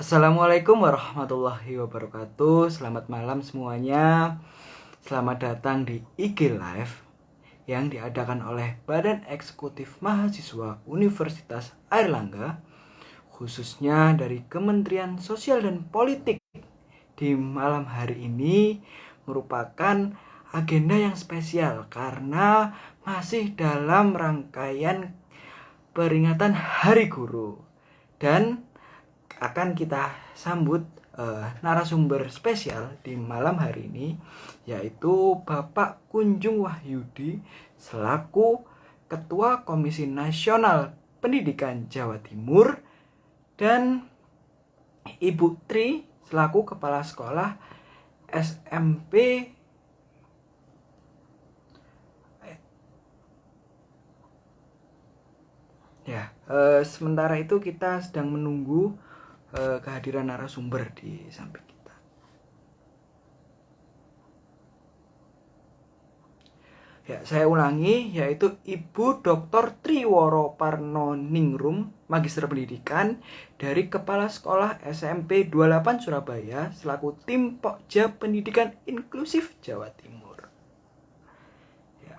Assalamualaikum warahmatullahi wabarakatuh. Selamat malam semuanya. Selamat datang di IG Live yang diadakan oleh Badan Eksekutif Mahasiswa Universitas Airlangga, khususnya dari Kementerian Sosial dan Politik. Di malam hari ini merupakan agenda yang spesial karena masih dalam rangkaian peringatan Hari Guru. Dan akan kita sambut narasumber spesial di malam hari ini, yaitu Bapak Kunjung Wahyudi selaku Ketua Komisi Nasional Pendidikan Jawa Timur dan Ibu Tri selaku Kepala Sekolah SMP ya. Sementara itu kita sedang menunggu kehadiran narasumber di samping kita. Ya, saya ulangi, yaitu Ibu Dr. Triworo Parnoningrum, Magister Pendidikan dari Kepala Sekolah SMP 28 Surabaya selaku Tim Pokja Pendidikan Inklusif Jawa Timur. Ya.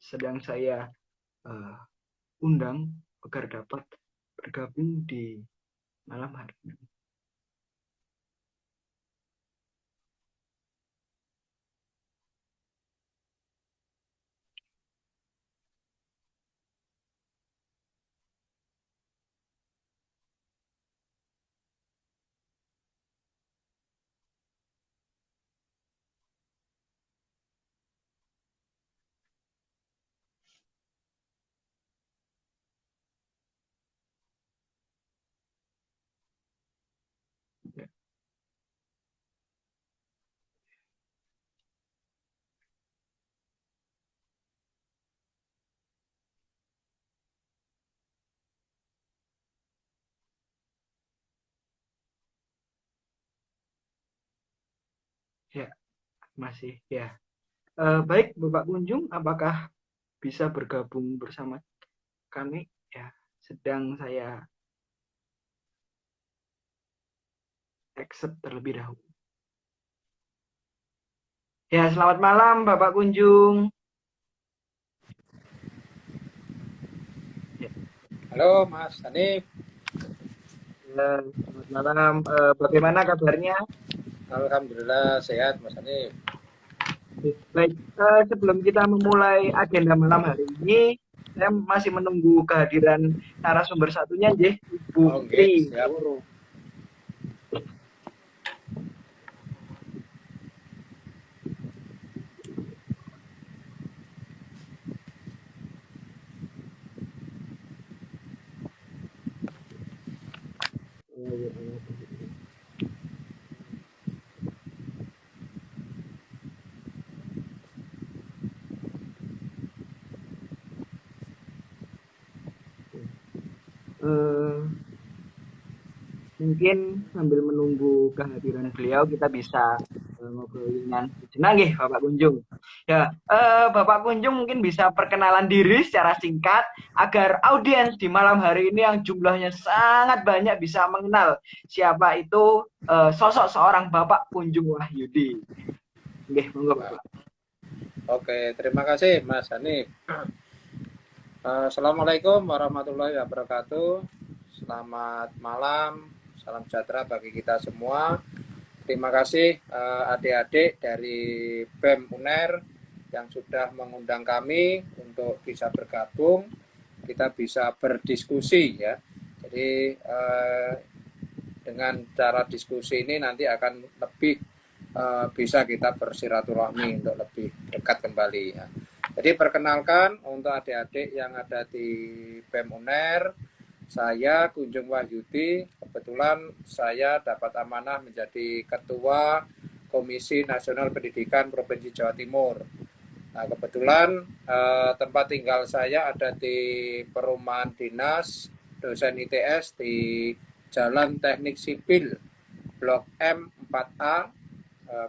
Sedang saya undang agar dapat bergabung di malam hari ini. Ya. Ya, masih ya. Baik, Bapak Kunjung, apakah bisa bergabung bersama kami? Ya, sedang saya accept terlebih dahulu. Ya, selamat malam Bapak Kunjung. Ya, Halo Mas Hanif, selamat malam. Bagaimana kabarnya? Alhamdulillah sehat Mas Hanif. Baik, sebelum kita memulai agenda malam hari ini, saya masih menunggu kehadiran narasumber satunya, Ibu Oke, Tri. siap. Eh, Mungkin sambil menunggu kehadiran beliau kita bisa ngobrol dengan sejenak nggih Bapak Kunjung. Ya, Bapak Kunjung mungkin bisa perkenalan diri secara singkat agar audiens di malam hari ini yang jumlahnya sangat banyak bisa mengenal siapa itu sosok seorang Bapak Kunjung Wahyudi. Nggih, monggo Bapak. Oke, terima kasih Mas Hanif. Assalamualaikum warahmatullahi wabarakatuh. Selamat malam, salam sejahtera bagi kita semua. Terima kasih adik-adik dari BEM UNER yang sudah mengundang kami untuk bisa bergabung. Kita bisa berdiskusi ya. Jadi dengan cara diskusi ini nanti akan lebih bisa kita bersiraturahmi untuk lebih dekat kembali ya. Jadi perkenalkan untuk adik-adik yang ada di BEM UNER, saya Kunjung Wahyudi, kebetulan saya dapat amanah menjadi Ketua Komisi Nasional Pendidikan Provinsi Jawa Timur. Nah, kebetulan tempat tinggal saya ada di perumahan dinas dosen ITS di Jalan Teknik Sipil Blok M 4A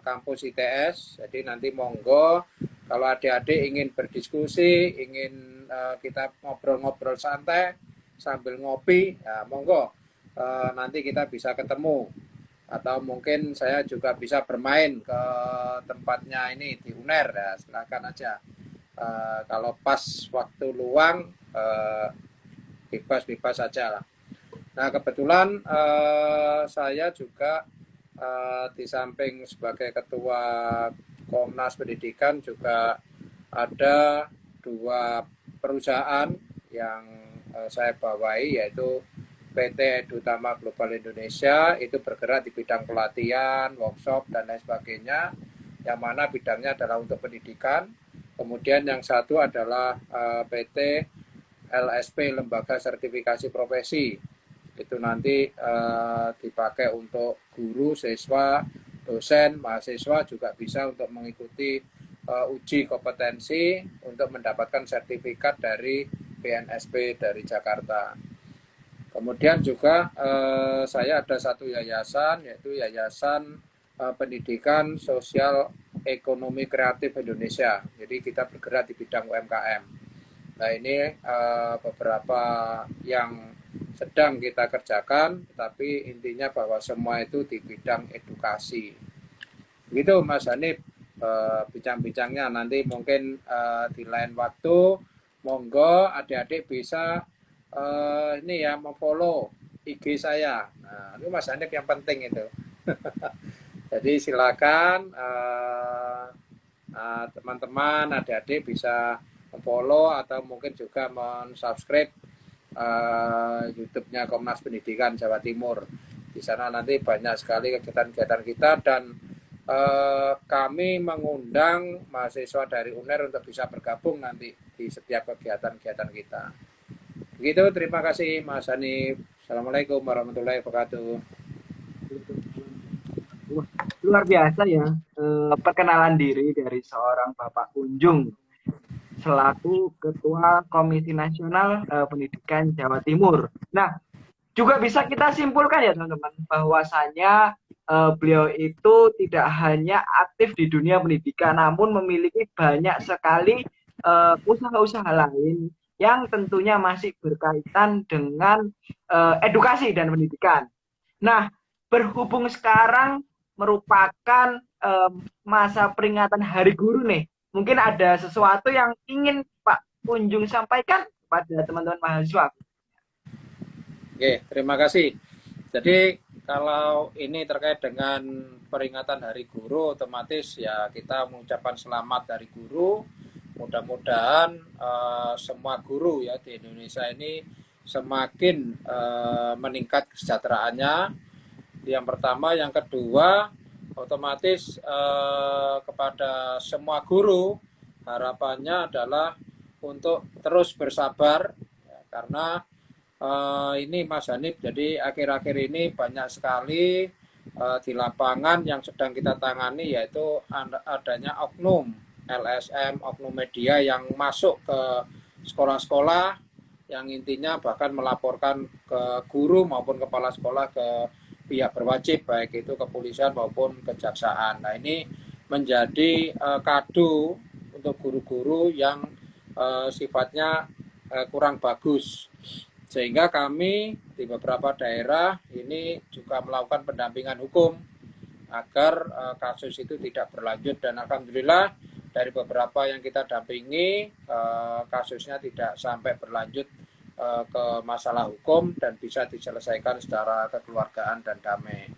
kampus ITS. Jadi nanti monggo kalau adik-adik ingin berdiskusi, ingin kita ngobrol-ngobrol santai sambil ngopi, ya monggo nanti kita bisa ketemu. Atau mungkin saya juga bisa bermain ke tempatnya ini di UNER, ya silakan aja. Kalau pas waktu luang bebas-bebas saja lah. Nah kebetulan saya juga di samping sebagai ketua Komnas Pendidikan juga ada 2 perusahaan yang saya bawahi, yaitu PT Edutama Global Indonesia, itu bergerak di bidang pelatihan, workshop, dan lain sebagainya, yang mana bidangnya adalah untuk pendidikan. Kemudian yang satu adalah PT LSP, Lembaga Sertifikasi Profesi. Itu nanti dipakai untuk guru, siswa, dosen, mahasiswa juga bisa untuk mengikuti uji kompetensi untuk mendapatkan sertifikat dari BNSP dari Jakarta. Kemudian juga saya ada satu yayasan, yaitu Yayasan Pendidikan Sosial Ekonomi Kreatif Indonesia. Jadi kita bergerak di bidang UMKM. Nah ini beberapa yang sedang kita kerjakan, tapi intinya bahwa semua itu di bidang edukasi. Begitu Mas Hanif, bincang-bincangnya. Nanti mungkin di lain waktu, monggo adik-adik bisa ini ya memfollow IG saya. Nah, itu Mas Hanif yang penting itu. Jadi silakan teman-teman, adik-adik bisa memfollow atau mungkin juga mensubscribe YouTube-nya Komnas Pendidikan Jawa Timur. Di sana nanti banyak sekali kegiatan-kegiatan kita, dan kami mengundang mahasiswa dari UNER untuk bisa bergabung nanti di setiap kegiatan-kegiatan kita. Begitu, terima kasih Mas Hanif. Assalamualaikum warahmatullahi wabarakatuh. Luar biasa ya perkenalan diri dari seorang Bapak Kunjung selaku Ketua Komisi Nasional Pendidikan Jawa Timur. Nah, juga bisa kita simpulkan ya teman-teman, bahwasanya beliau itu tidak hanya aktif di dunia pendidikan, namun memiliki banyak sekali usaha-usaha lain yang tentunya masih berkaitan dengan edukasi dan pendidikan. Nah, berhubung sekarang merupakan masa peringatan Hari Guru nih, mungkin ada sesuatu yang ingin Pak Kunjung sampaikan kepada teman-teman mahasiswa. Oke, terima kasih. Jadi kalau ini terkait dengan peringatan Hari Guru, otomatis ya kita mengucapkan selamat Hari Guru. Mudah-mudahan semua guru ya di Indonesia ini semakin meningkat kesejahteraannya. Yang pertama, yang kedua, otomatis kepada semua guru harapannya adalah untuk terus bersabar ya, karena ini Mas Hanif, jadi akhir-akhir ini banyak sekali di lapangan yang sedang kita tangani, yaitu adanya oknum LSM, oknum media yang masuk ke sekolah-sekolah, yang intinya bahkan melaporkan ke guru maupun kepala sekolah ke pihak berwajib, baik itu kepolisian maupun kejaksaan. Nah ini menjadi kado untuk guru-guru yang sifatnya kurang bagus, sehingga kami di beberapa daerah ini juga melakukan pendampingan hukum agar kasus itu tidak berlanjut, dan alhamdulillah dari beberapa yang kita dampingi kasusnya tidak sampai berlanjut ke masalah hukum dan bisa diselesaikan secara kekeluargaan dan damai.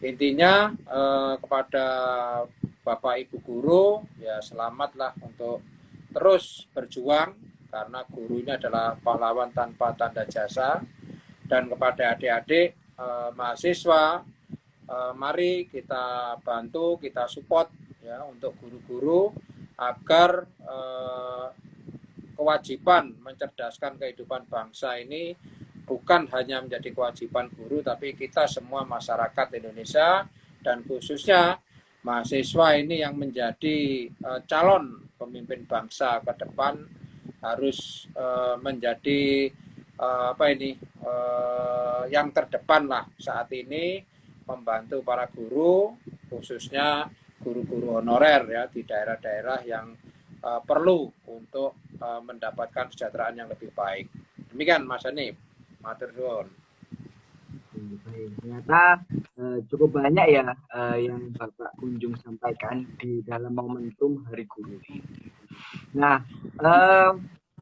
Intinya kepada Bapak Ibu guru ya selamatlah untuk terus berjuang, karena guru ini adalah pahlawan tanpa tanda jasa. Dan kepada adik-adik mahasiswa, mari kita bantu, kita support ya untuk guru-guru agar kewajiban mencerdaskan kehidupan bangsa ini bukan hanya menjadi kewajiban guru, tapi kita semua masyarakat Indonesia, dan khususnya mahasiswa ini yang menjadi calon pemimpin bangsa ke depan harus menjadi yang terdepan lah saat ini membantu para guru, khususnya guru-guru honorer ya di daerah-daerah yang perlu untuk mendapatkan kesejahteraan yang lebih baik. Demikian Mas Hanif. Matur suwun. Baik, ternyata cukup banyak ya yang Bapak kunjung sampaikan di dalam momentum Hari Guru ini. Nah,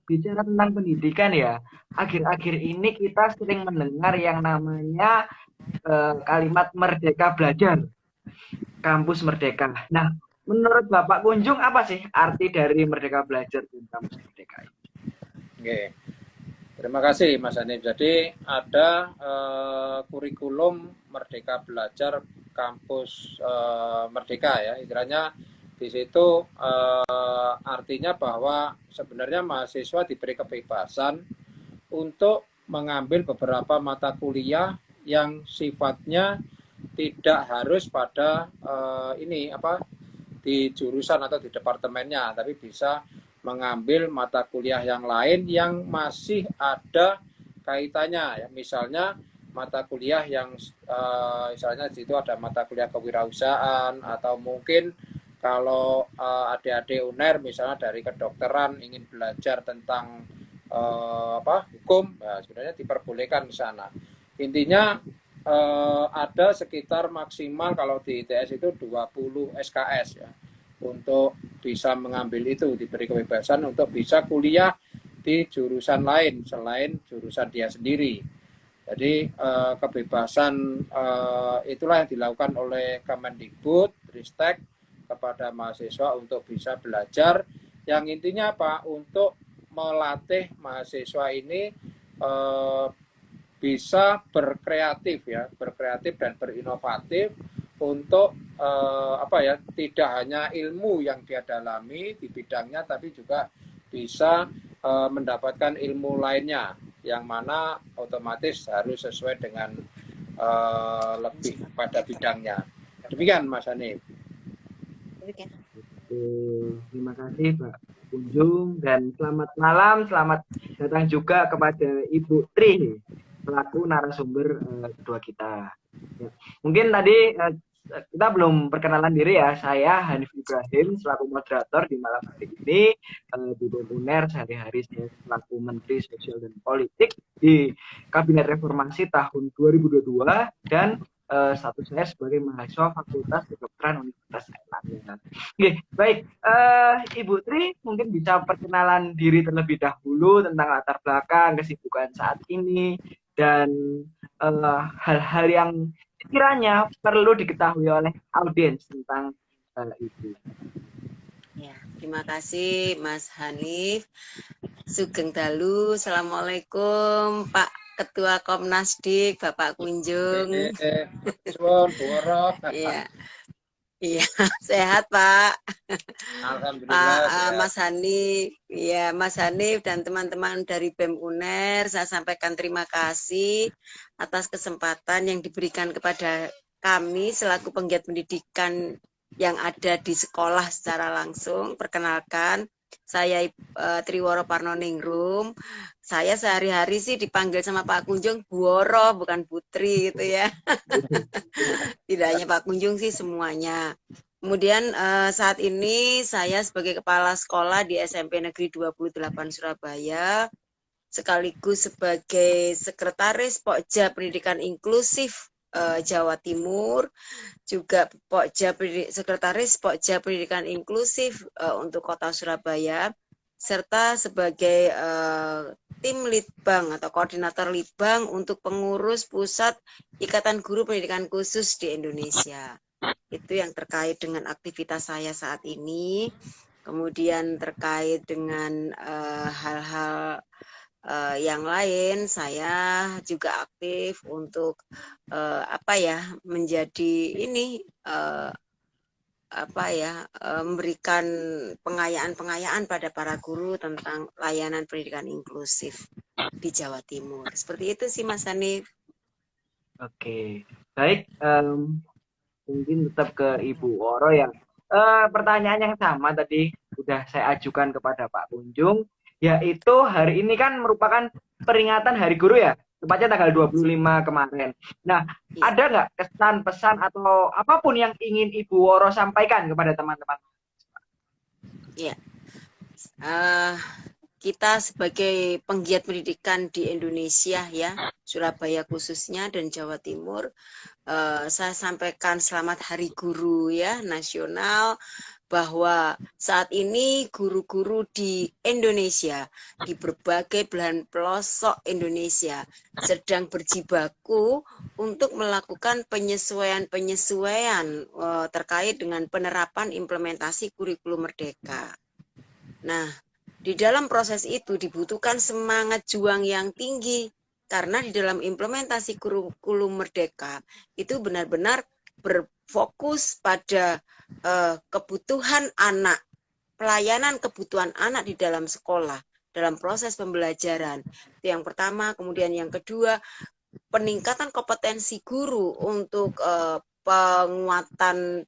bicara tentang pendidikan ya, akhir-akhir ini kita sering mendengar yang namanya kalimat Merdeka Belajar, Kampus Merdeka. Nah, menurut Bapak Kunjung apa sih arti dari Merdeka Belajar dan Kampus Merdeka ini? Oke. Terima kasih Mas Hanif. Jadi ada kurikulum Merdeka Belajar Kampus Merdeka ya. Istilahnya di situ artinya bahwa sebenarnya mahasiswa diberi kebebasan untuk mengambil beberapa mata kuliah yang sifatnya tidak harus pada di jurusan atau di departemennya, tapi bisa mengambil mata kuliah yang lain yang masih ada kaitannya ya. Misalnya mata kuliah yang misalnya di situ ada mata kuliah kewirausahaan, atau mungkin kalau adik-adik UNER misalnya dari kedokteran ingin belajar tentang hukum, ya sebenarnya diperbolehkan di sana. Intinya ada sekitar maksimal kalau di ITS itu 20 SKS ya, untuk bisa mengambil itu, diberi kebebasan untuk bisa kuliah di jurusan lain selain jurusan dia sendiri. Jadi kebebasan itulah yang dilakukan oleh Kemendikbud, Ristek kepada mahasiswa untuk bisa belajar, yang intinya apa? Untuk melatih mahasiswa ini bisa berkreatif ya, berkreatif dan berinovatif untuk tidak hanya ilmu yang dia dalami di bidangnya, tapi juga bisa mendapatkan ilmu lainnya yang mana otomatis harus sesuai dengan lebih pada bidangnya. Demikian Mas Hanif. Terima kasih Pak Kunjung, dan selamat malam, selamat datang juga kepada Ibu Tri selaku narasumber kedua kita. Ya. Mungkin tadi kita belum perkenalan diri ya. Saya Hanif Ibrahim selaku moderator di malam hari ini di BEM UNER. Sehari-hari saya selaku Menteri Sosial dan Politik di Kabinet Reformasi tahun 2022, dan status saya sebagai mahasiswa Fakultas Kedokteran Universitas Airlangga. Oke, baik. Ibu Tri mungkin bisa perkenalan diri terlebih dahulu tentang latar belakang, kesibukan saat ini, dan hal-hal yang kiranya perlu diketahui oleh audiens tentang itu. Ya, terima kasih Mas Hanif. Sugeng dalu. Assalamualaikum Pak Ketua Komnasdik, Bapak Kunjung. Iya. Iya, sehat Pak. Alhamdulillah. Pak Mas Hanif, ya Mas Hanif dan teman-teman dari BEM UNER, saya sampaikan terima kasih atas kesempatan yang diberikan kepada kami selaku penggiat pendidikan yang ada di sekolah secara langsung. Perkenalkan, saya Triworo Parnoningrum. Saya sehari-hari sih dipanggil sama Pak Kunjung Buoro, bukan Putri gitu ya. Tidak hanya Pak Kunjung sih, semuanya. Kemudian saat ini saya sebagai kepala sekolah di SMP Negeri 28 Surabaya, sekaligus sebagai sekretaris Pokja Pendidikan Inklusif Jawa Timur, juga sekretaris Pokja Pendidikan Inklusif untuk Kota Surabaya, serta sebagai tim Litbang atau koordinator Litbang untuk pengurus pusat Ikatan Guru Pendidikan Khusus di Indonesia. Itu yang terkait dengan aktivitas saya saat ini. Kemudian terkait dengan hal-hal yang lain, saya juga aktif untuk menjadi ini memberikan pengayaan pada para guru tentang layanan pendidikan inklusif di Jawa Timur. Seperti itu sih Mas Hanif. Oke, baik. Mungkin tetap ke Ibu Woro yang pertanyaan yang sama tadi sudah saya ajukan kepada Pak Kunjung, yaitu hari ini kan merupakan peringatan Hari Guru ya. tepatnya tanggal 25 kemarin. Nah, Iya. ada nggak kesan, pesan, atau apapun yang ingin Ibu Woro sampaikan kepada teman-teman? Iya. Eh, kita sebagai penggiat pendidikan di Indonesia ya, Surabaya khususnya dan Jawa Timur, saya sampaikan selamat Hari Guru ya nasional, bahwa saat ini guru-guru di Indonesia, di berbagai belahan pelosok Indonesia sedang berjibaku untuk melakukan penyesuaian-penyesuaian terkait dengan penerapan implementasi kurikulum Merdeka. Nah, di dalam proses itu dibutuhkan semangat juang yang tinggi, karena di dalam implementasi kurikulum Merdeka itu benar-benar berfokus pada kebutuhan anak, pelayanan kebutuhan anak di dalam sekolah, dalam proses pembelajaran. Itu yang pertama. Kemudian yang kedua, peningkatan kompetensi guru untuk penguatan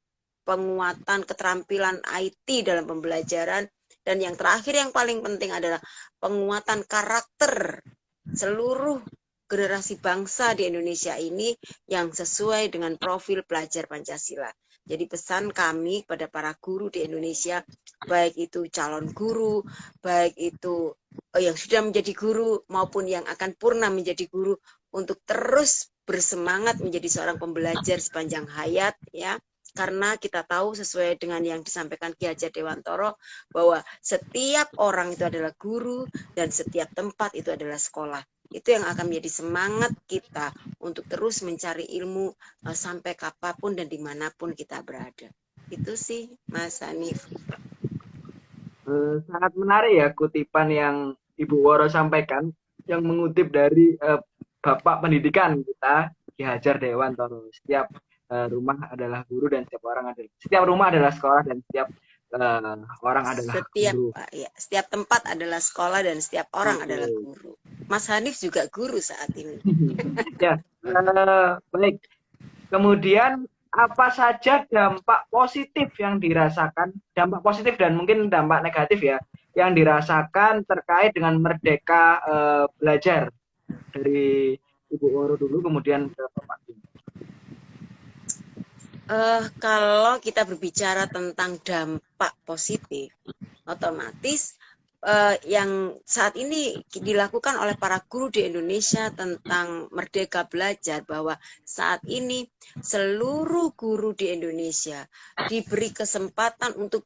keterampilan IT dalam pembelajaran. Dan yang terakhir yang paling penting adalah penguatan karakter seluruh generasi bangsa di Indonesia ini yang sesuai dengan profil pelajar Pancasila. Jadi pesan kami kepada para guru di Indonesia, baik itu calon guru, baik itu yang sudah menjadi guru maupun yang akan purna menjadi guru, untuk terus bersemangat menjadi seorang pembelajar sepanjang hayat ya. Karena kita tahu sesuai dengan yang disampaikan Ki Hajar Dewantoro, bahwa setiap orang itu adalah guru dan setiap tempat itu adalah sekolah. Itu yang akan menjadi semangat kita untuk terus mencari ilmu sampai kapanpun dan dimanapun kita berada. Itu sih Mas Hanif. Sangat menarik ya kutipan yang Ibu Woro sampaikan, yang mengutip dari Bapak Pendidikan kita, Ki Hajar Dewantoro. Setiap rumah adalah guru dan setiap rumah adalah sekolah dan setiap orang adalah guru. Setiap tempat adalah sekolah dan setiap orang adalah guru. Mas Hanif juga guru saat ini. Ya, baik. Kemudian apa saja dampak positif yang dirasakan, dampak positif dan mungkin dampak negatif ya, yang dirasakan terkait dengan Merdeka Belajar, dari Ibu Woro dulu kemudian ke Bapak. Kalau kita berbicara tentang dampak positif, otomatis yang saat ini dilakukan oleh para guru di Indonesia tentang Merdeka Belajar, bahwa saat ini seluruh guru di Indonesia diberi kesempatan untuk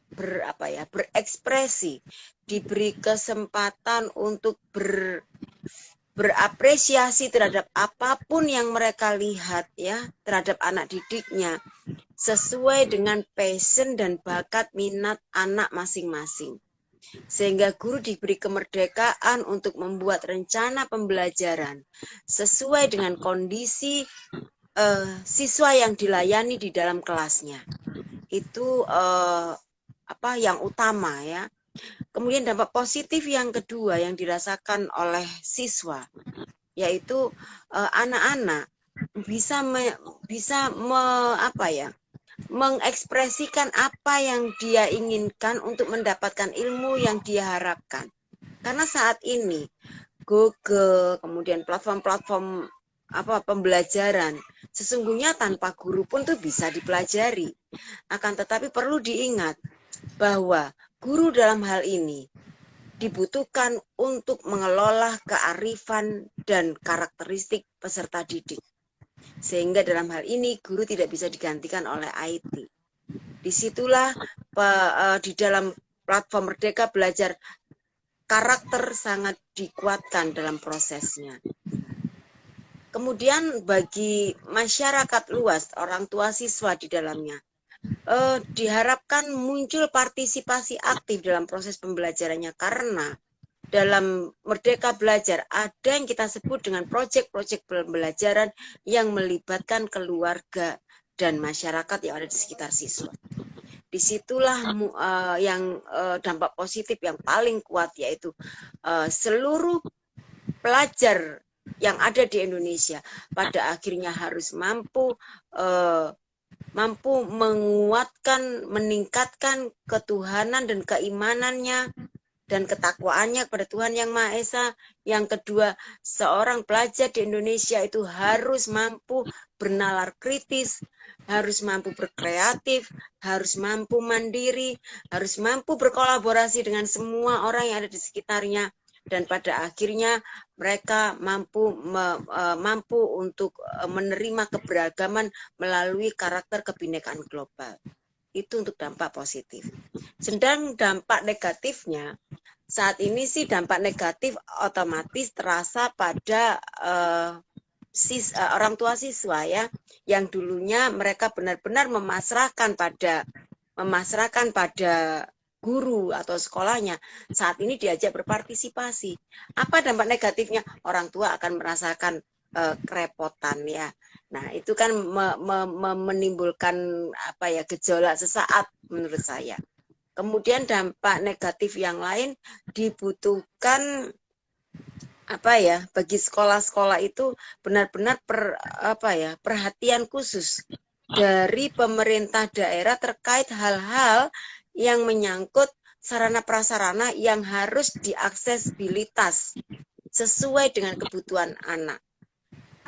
berekspresi, diberi kesempatan untuk berapresiasi terhadap apapun yang mereka lihat ya, terhadap anak didiknya, sesuai dengan passion dan bakat minat anak masing-masing. Sehingga guru diberi kemerdekaan untuk membuat rencana pembelajaran sesuai dengan kondisi siswa yang dilayani di dalam kelasnya. Itu yang utama ya. Kemudian dampak positif yang kedua yang dirasakan oleh siswa, yaitu anak-anak bisa mengekspresikan apa yang dia inginkan untuk mendapatkan ilmu yang dia harapkan. Karena saat ini Google, kemudian platform-platform pembelajaran, sesungguhnya tanpa guru pun tuh bisa dipelajari. Akan tetapi perlu diingat bahwa guru dalam hal ini dibutuhkan untuk mengelola kearifan dan karakteristik peserta didik. Sehingga dalam hal ini guru tidak bisa digantikan oleh IT. Disitulah di dalam platform Merdeka Belajar karakter sangat dikuatkan dalam prosesnya. Kemudian bagi masyarakat luas, orang tua siswa di dalamnya, diharapkan muncul partisipasi aktif dalam proses pembelajarannya, karena dalam Merdeka Belajar ada yang kita sebut dengan proyek-proyek pembelajaran yang melibatkan keluarga dan masyarakat yang ada di sekitar siswa. Disitulah yang dampak positif yang paling kuat, yaitu seluruh pelajar yang ada di Indonesia pada akhirnya harus mampu menguatkan, meningkatkan ketuhanan dan keimanannya dan ketakwaannya kepada Tuhan Yang Maha Esa. Yang kedua, seorang pelajar di Indonesia itu harus mampu bernalar kritis, harus mampu berkreatif, harus mampu mandiri, harus mampu berkolaborasi dengan semua orang yang ada di sekitarnya, dan pada akhirnya mereka mampu untuk menerima keberagaman melalui karakter kebinekaan global. Itu untuk dampak positif. Sedang dampak negatifnya, saat ini sih dampak negatif otomatis terasa pada orang tua siswa ya, yang dulunya mereka benar-benar memasrahkan pada guru atau sekolahnya, saat ini diajak berpartisipasi. Apa dampak negatifnya? Orang tua akan merasakan kerepotan ya. Nah, itu kan menimbulkan gejolak sesaat menurut saya. Kemudian dampak negatif yang lain dibutuhkan bagi sekolah-sekolah itu benar-benar perhatian khusus dari pemerintah daerah terkait hal-hal yang menyangkut sarana prasarana yang harus diaksesibilitas sesuai dengan kebutuhan anak.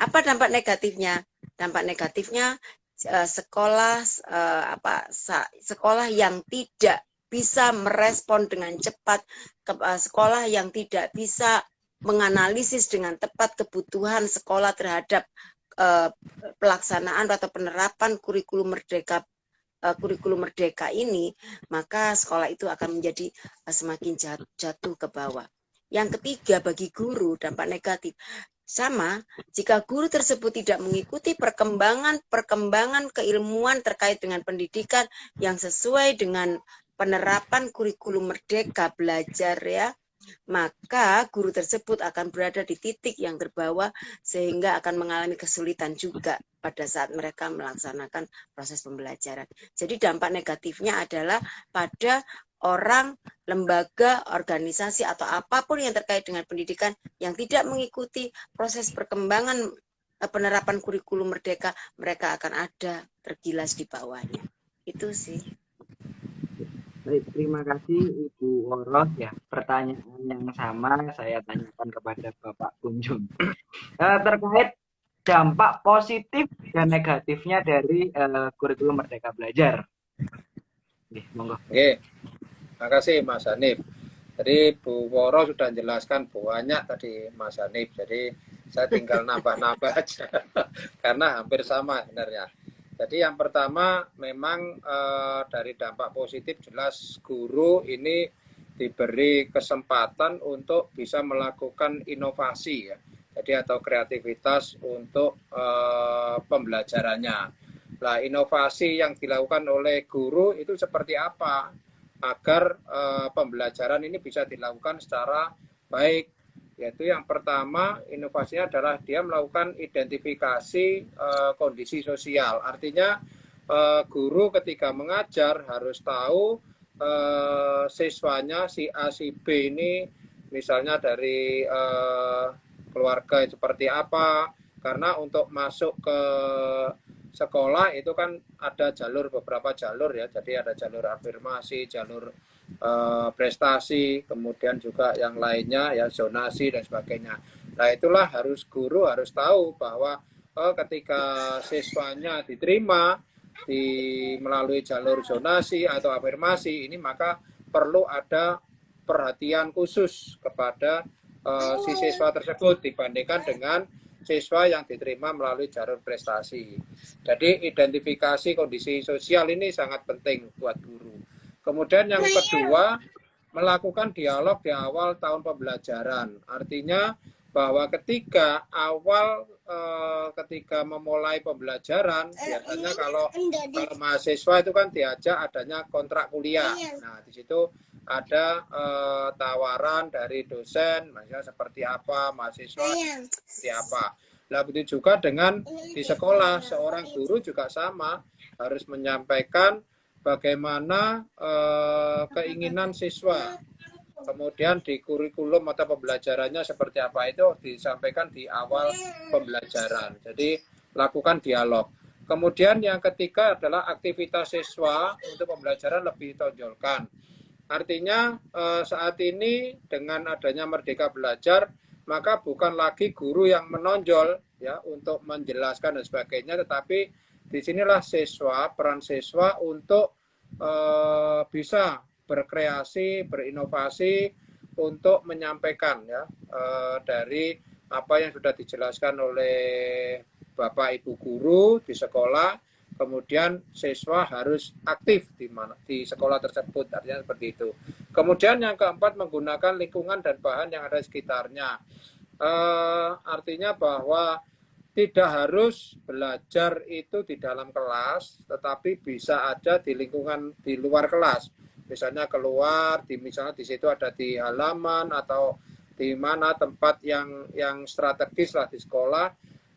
Apa dampak negatifnya? Dampak negatifnya sekolah yang tidak bisa merespon dengan cepat, sekolah yang tidak bisa menganalisis dengan tepat kebutuhan sekolah terhadap pelaksanaan atau penerapan kurikulum merdeka ini, maka sekolah itu akan menjadi semakin jatuh ke bawah. Yang ketiga, bagi guru dampak negatif sama, jika guru tersebut tidak mengikuti perkembangan keilmuan terkait dengan pendidikan yang sesuai dengan penerapan kurikulum merdeka belajar ya, maka guru tersebut akan berada di titik yang terbawah sehingga akan mengalami kesulitan juga pada saat mereka melaksanakan proses pembelajaran. Jadi dampak negatifnya adalah pada orang, lembaga, organisasi, atau apapun yang terkait dengan pendidikan yang tidak mengikuti proses perkembangan penerapan kurikulum merdeka, mereka akan ada tergilas di bawahnya. Itu sih. Baik, terima kasih Ibu Woros ya. Pertanyaan yang sama saya tanyakan kepada Bapak Kunjung. Terkait dampak positif dan negatifnya dari kurikulum Merdeka Belajar. Monggo. Oke. Terima kasih Mas Hanif. Jadi Bu Woro sudah menjelaskan banyak tadi Mas Hanif. Jadi saya tinggal nambah-nambah aja karena hampir sama sebenarnya. Jadi yang pertama memang dari dampak positif jelas guru ini diberi kesempatan untuk bisa melakukan inovasi ya. Jadi atau kreativitas untuk pembelajarannya. Nah, inovasi yang dilakukan oleh guru itu seperti apa? Agar pembelajaran ini bisa dilakukan secara baik. Yaitu yang pertama, inovasinya adalah dia melakukan identifikasi kondisi sosial. Artinya guru ketika mengajar harus tahu siswanya si A, si B ini misalnya dari keluarga seperti apa. Karena untuk masuk ke sekolah itu kan ada beberapa jalur ya, jadi ada jalur afirmasi, jalur prestasi, kemudian juga yang lainnya ya zonasi dan sebagainya. Nah itulah guru harus tahu bahwa ketika siswanya diterima melalui jalur zonasi atau afirmasi ini, maka perlu ada perhatian khusus kepada si siswa tersebut dibandingkan dengan siswa yang diterima melalui jalur prestasi. Jadi identifikasi kondisi sosial ini sangat penting buat guru. Kemudian yang kedua, melakukan dialog di awal tahun pembelajaran. Artinya bahwa ketika memulai pembelajaran, biasanya kalau mahasiswa itu kan diajak adanya kontrak kuliah. Nah, di situ ada tawaran dari dosen, misalnya seperti apa, mahasiswa seperti apa. Nah, begitu juga dengan di sekolah, seorang guru juga sama, harus menyampaikan bagaimana keinginan siswa. Kemudian di kurikulum atau pembelajarannya seperti apa itu disampaikan di awal pembelajaran. Jadi lakukan dialog. Kemudian yang ketiga adalah aktivitas siswa untuk pembelajaran lebih ditonjolkan. Artinya saat ini dengan adanya Merdeka Belajar, maka bukan lagi guru yang menonjol ya untuk menjelaskan dan sebagainya, tetapi disinilah siswa, peran siswa untuk bisa berkreasi, berinovasi untuk menyampaikan ya dari apa yang sudah dijelaskan oleh Bapak Ibu guru di sekolah. Kemudian siswa harus aktif di sekolah tersebut, artinya seperti itu. Kemudian yang keempat, menggunakan lingkungan dan bahan yang ada di sekitarnya. Artinya bahwa tidak harus belajar itu di dalam kelas, tetapi bisa aja di lingkungan di luar kelas. Misalnya keluar, misalnya di situ ada di halaman atau di mana tempat yang strategis lah di sekolah.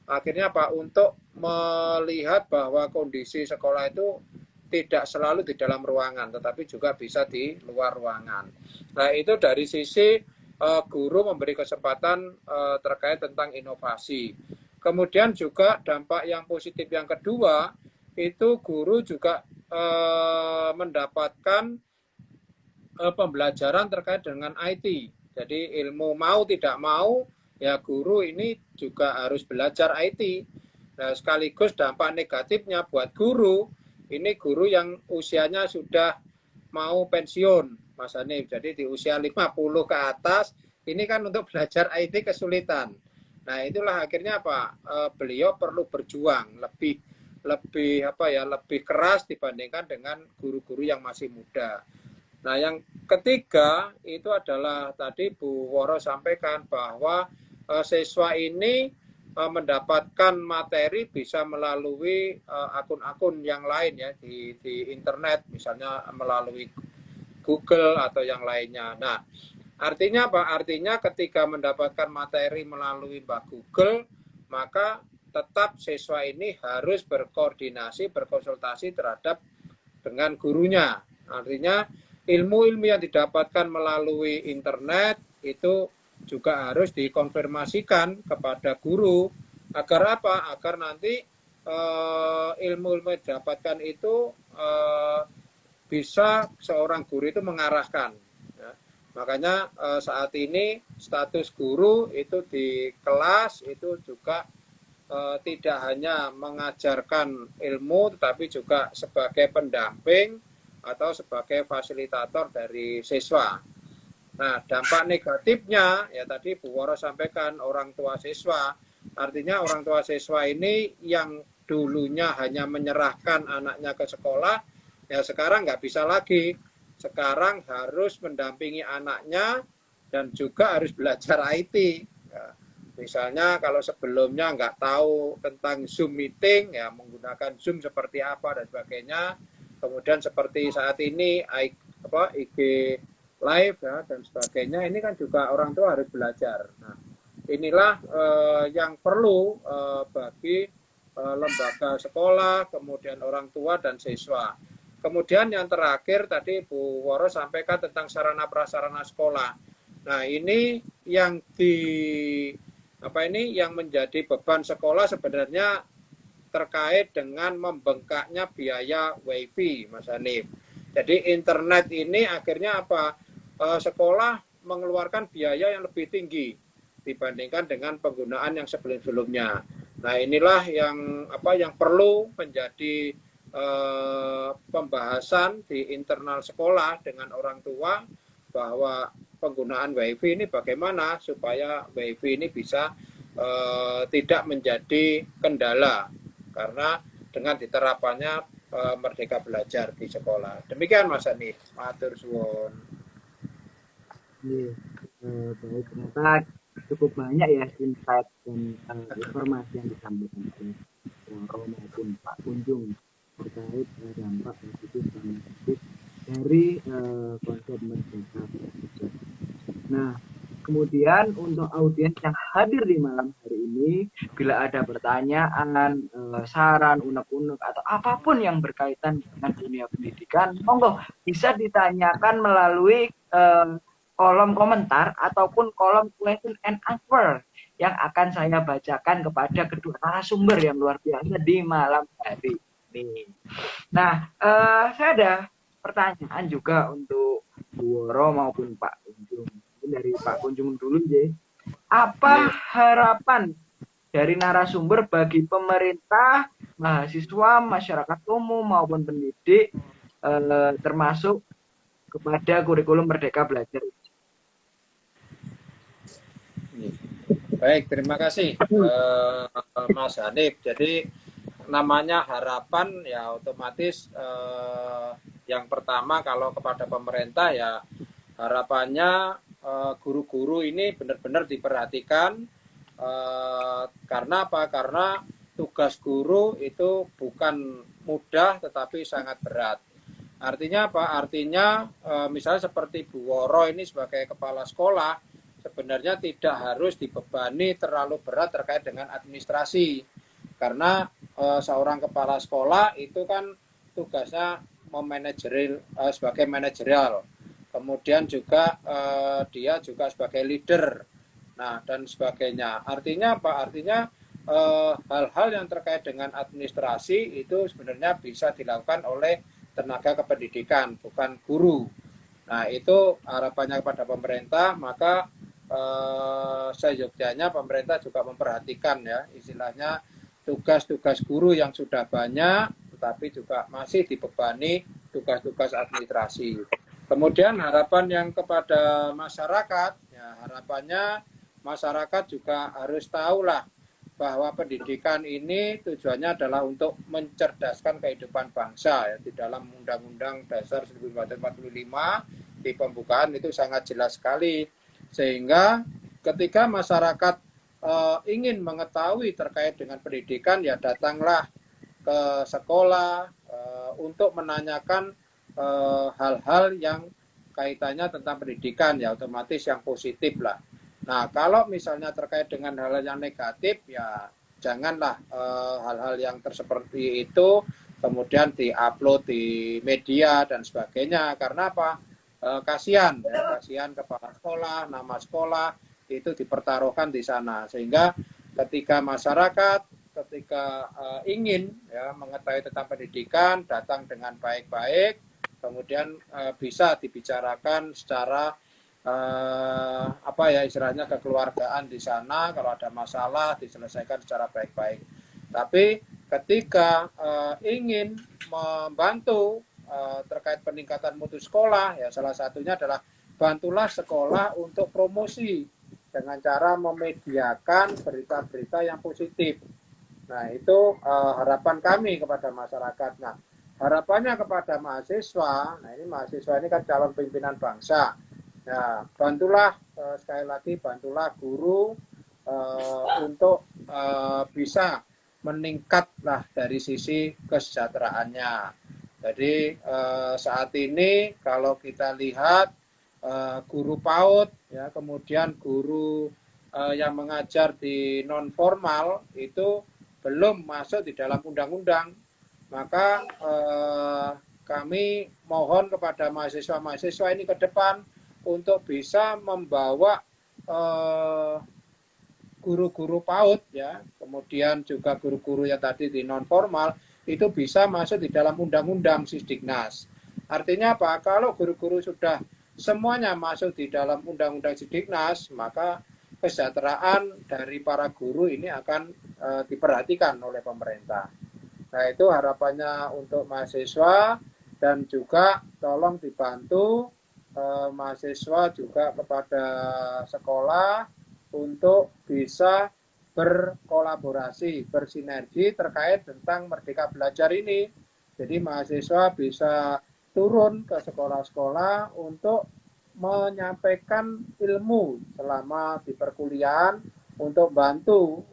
Akhirnya Pak, untuk melihat bahwa kondisi sekolah itu tidak selalu di dalam ruangan, tetapi juga bisa di luar ruangan. Nah, itu dari sisi guru memberi kesempatan terkait tentang inovasi. Kemudian juga dampak yang positif yang kedua, itu guru juga mendapatkan pembelajaran terkait dengan IT. Jadi ilmu mau tidak mau, ya guru ini juga harus belajar IT. Nah, sekaligus dampak negatifnya buat guru, ini guru yang usianya sudah mau pensiun, Mas Hanif. Jadi di usia 50 ke atas, ini kan untuk belajar IT kesulitan. Nah, itulah akhirnya apa? Beliau perlu berjuang lebih keras dibandingkan dengan guru-guru yang masih muda. Nah, yang ketiga itu adalah tadi Bu Woro sampaikan bahwa siswa ini mendapatkan materi bisa melalui akun-akun yang lain ya di internet, misalnya melalui Google atau yang lainnya. Nah, artinya apa? Artinya ketika mendapatkan materi melalui Google, maka tetap siswa ini harus berkoordinasi, berkonsultasi terhadap dengan gurunya. Artinya ilmu-ilmu yang didapatkan melalui internet itu juga harus dikonfirmasikan kepada guru. Agar apa? Agar nanti ilmu-ilmu yang didapatkan itu bisa seorang guru itu mengarahkan. Ya. Makanya saat ini status guru itu di kelas itu juga tidak hanya mengajarkan ilmu, tetapi juga sebagai pendamping atau sebagai fasilitator dari siswa. Nah, dampak negatifnya, ya tadi Bu Woro sampaikan, orang tua siswa. Artinya orang tua siswa ini yang dulunya hanya menyerahkan anaknya ke sekolah, ya sekarang nggak bisa lagi. Sekarang harus mendampingi anaknya dan juga harus belajar IT. Ya, misalnya kalau sebelumnya nggak tahu tentang Zoom meeting, ya menggunakan Zoom seperti apa dan sebagainya. Kemudian seperti saat ini IG live ya dan sebagainya, ini kan juga orang tua harus belajar. Nah, inilah yang perlu bagi lembaga sekolah, kemudian orang tua dan siswa. Kemudian yang terakhir tadi Bu Woro sampaikan tentang sarana prasarana sekolah. Nah, ini yang yang menjadi beban sekolah sebenarnya terkait dengan membengkaknya biaya WiFi, Mas Hanif. Jadi internet ini akhirnya apa? Sekolah mengeluarkan biaya yang lebih tinggi dibandingkan dengan penggunaan yang sebelum-sebelumnya. Nah, inilah yang perlu menjadi pembahasan di internal sekolah dengan orang tua, bahwa penggunaan WiFi ini bagaimana supaya WiFi ini bisa tidak menjadi kendala karena dengan diterapkannya Merdeka Belajar di sekolah. Demikian Mas Hanif, matur suwun. Baik, ternyata cukup banyak ya insight dan informasi yang disampaikan oleh Woro maupun Pak Kunjung terkait dampak positif dan negatif dari konsep Merdeka Belajar. Nah, kemudian untuk audiens yang hadir di malam hari ini, bila ada pertanyaan, saran, unek-unek, atau apapun yang berkaitan dengan dunia pendidikan, monggo bisa ditanyakan melalui kolom komentar ataupun kolom question and answer yang akan saya bacakan kepada kedua narasumber yang luar biasa di malam hari ini. Nah, saya ada pertanyaan juga untuk Bu Woro maupun Pak Kunjung. Mungkin dari Pak Kunjung dulu, J. Apa harapan dari narasumber bagi pemerintah, mahasiswa, masyarakat umum maupun pendidik, termasuk kepada kurikulum Merdeka Belajar? Baik, terima kasih Mas Hanif. Jadi namanya harapan ya otomatis yang pertama kalau kepada pemerintah ya harapannya guru-guru ini benar-benar diperhatikan karena apa? Karena tugas guru itu bukan mudah tetapi sangat berat. Artinya apa? Artinya misalnya seperti Bu Woro ini sebagai kepala sekolah sebenarnya tidak harus dibebani terlalu berat terkait dengan administrasi. Karena seorang kepala sekolah itu kan tugasnya memanajerial sebagai manajerial. Kemudian juga dia juga sebagai leader. Nah, dan sebagainya. Artinya apa? Artinya hal-hal yang terkait dengan administrasi itu sebenarnya bisa dilakukan oleh tenaga kependidikan, bukan guru. Nah, itu harapannya kepada pemerintah, maka seyogyanya pemerintah juga memperhatikan ya istilahnya tugas-tugas guru yang sudah banyak tetapi juga masih dibebani tugas-tugas administrasi. Kemudian harapan yang kepada masyarakat ya harapannya masyarakat juga harus tahulah bahwa pendidikan ini tujuannya adalah untuk mencerdaskan kehidupan bangsa ya di dalam Undang-Undang Dasar 1945 di pembukaan itu sangat jelas sekali. Sehingga ketika masyarakat ingin mengetahui terkait dengan pendidikan, ya datanglah ke sekolah untuk menanyakan hal-hal yang kaitannya tentang pendidikan, ya otomatis yang positif lah. Nah, kalau misalnya terkait dengan hal yang negatif, ya janganlah hal-hal yang seperti itu kemudian di-upload di media dan sebagainya. Karena apa? Kasihan kepala sekolah, nama sekolah itu dipertaruhkan di sana sehingga ketika masyarakat ingin ya mengetahui tentang pendidikan datang dengan baik-baik kemudian bisa dibicarakan secara istilahnya kekeluargaan di sana kalau ada masalah diselesaikan secara baik-baik. Tapi ketika ingin membantu terkait peningkatan mutu sekolah ya salah satunya adalah bantulah sekolah untuk promosi dengan cara memediakan berita-berita yang positif. Nah itu harapan kami kepada masyarakat. Nah harapannya kepada mahasiswa, nah ini mahasiswa ini kan calon pimpinan bangsa. Nah bantulah sekali lagi bantulah guru untuk bisa meningkatlah dari sisi kesejahteraannya. Jadi saat ini kalau kita lihat guru PAUD, ya kemudian guru yang mengajar di non formal itu belum masuk di dalam undang-undang, maka kami mohon kepada mahasiswa-mahasiswa ini ke depan untuk bisa membawa guru-guru PAUD, ya kemudian juga guru-guru yang tadi di non formal itu bisa masuk di dalam undang-undang Sisdiknas. Artinya apa? Kalau guru-guru sudah semuanya masuk di dalam undang-undang Sisdiknas, maka kesejahteraan dari para guru ini akan diperhatikan oleh pemerintah. Nah, itu harapannya untuk mahasiswa dan juga tolong dibantu mahasiswa juga kepada sekolah untuk bisa berkolaborasi, bersinergi terkait tentang Merdeka Belajar ini. Jadi mahasiswa bisa turun ke sekolah-sekolah untuk menyampaikan ilmu selama di perkuliahan untuk bantu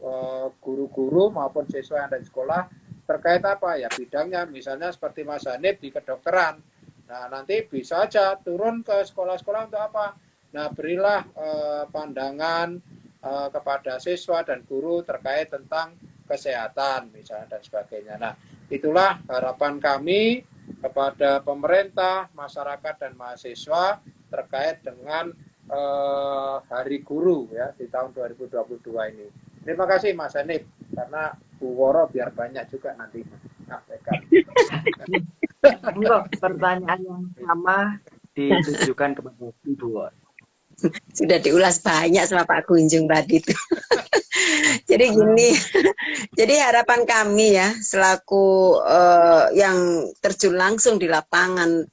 guru-guru maupun siswa yang ada di sekolah terkait apa ya bidangnya, misalnya seperti Mas Hanif di kedokteran. Nah nanti bisa aja turun ke sekolah-sekolah untuk apa? Nah berilah pandangan kepada siswa dan guru terkait tentang kesehatan misalnya dan sebagainya. Nah, itulah harapan kami kepada pemerintah, masyarakat dan mahasiswa terkait dengan Hari Guru ya di tahun 2022 ini. Terima kasih Mas Hanif karena Bu Woro biar banyak juga nanti. Untuk pertanyaan yang sama ditujukan kepada ibu. Sudah diulas banyak sama Pak Kunjung tadi itu. Jadi gini, jadi harapan kami ya selaku yang terjun langsung di lapangan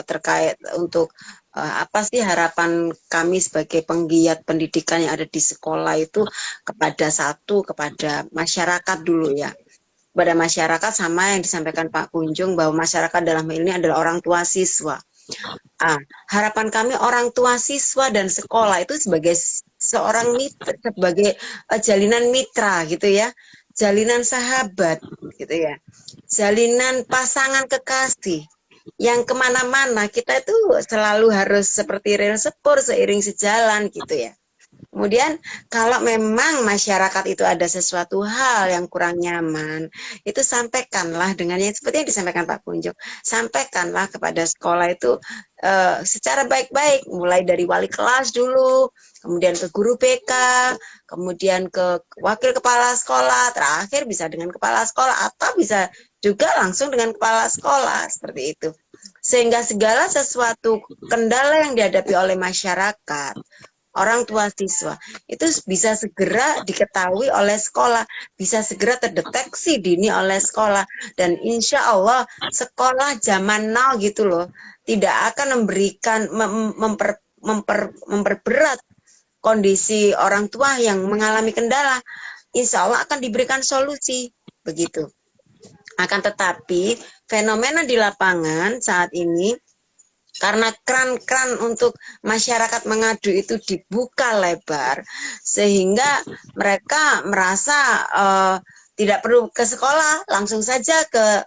terkait untuk apa sih harapan kami sebagai penggiat pendidikan yang ada di sekolah itu kepada masyarakat dulu ya. Kepada masyarakat sama yang disampaikan Pak Kunjung bahwa masyarakat dalam hal ini adalah orang tua siswa. Harapan kami orang tua siswa dan sekolah itu sebagai seorang mitra, sebagai jalinan mitra gitu ya, jalinan sahabat gitu ya, jalinan pasangan kekasih yang kemana-mana kita itu selalu harus seperti rel sepur seiring sejalan gitu ya. Kemudian kalau memang masyarakat itu ada sesuatu hal yang kurang nyaman, itu sampaikanlah dengan yang seperti yang disampaikan Pak Kunjung. Sampaikanlah kepada sekolah itu secara baik-baik, mulai dari wali kelas dulu, kemudian ke guru BK, kemudian ke wakil kepala sekolah, terakhir bisa dengan kepala sekolah atau bisa juga langsung dengan kepala sekolah seperti itu. Sehingga segala sesuatu kendala yang dihadapi oleh masyarakat, orang tua siswa itu bisa segera diketahui oleh sekolah, bisa segera terdeteksi dini oleh sekolah, dan insya Allah sekolah zaman now gitu loh tidak akan memberikan memperberat kondisi orang tua yang mengalami kendala. Insya Allah akan diberikan solusi begitu. Akan tetapi fenomena di lapangan saat ini, karena keran-keran untuk masyarakat mengadu itu dibuka lebar, sehingga mereka merasa tidak perlu ke sekolah, langsung saja ke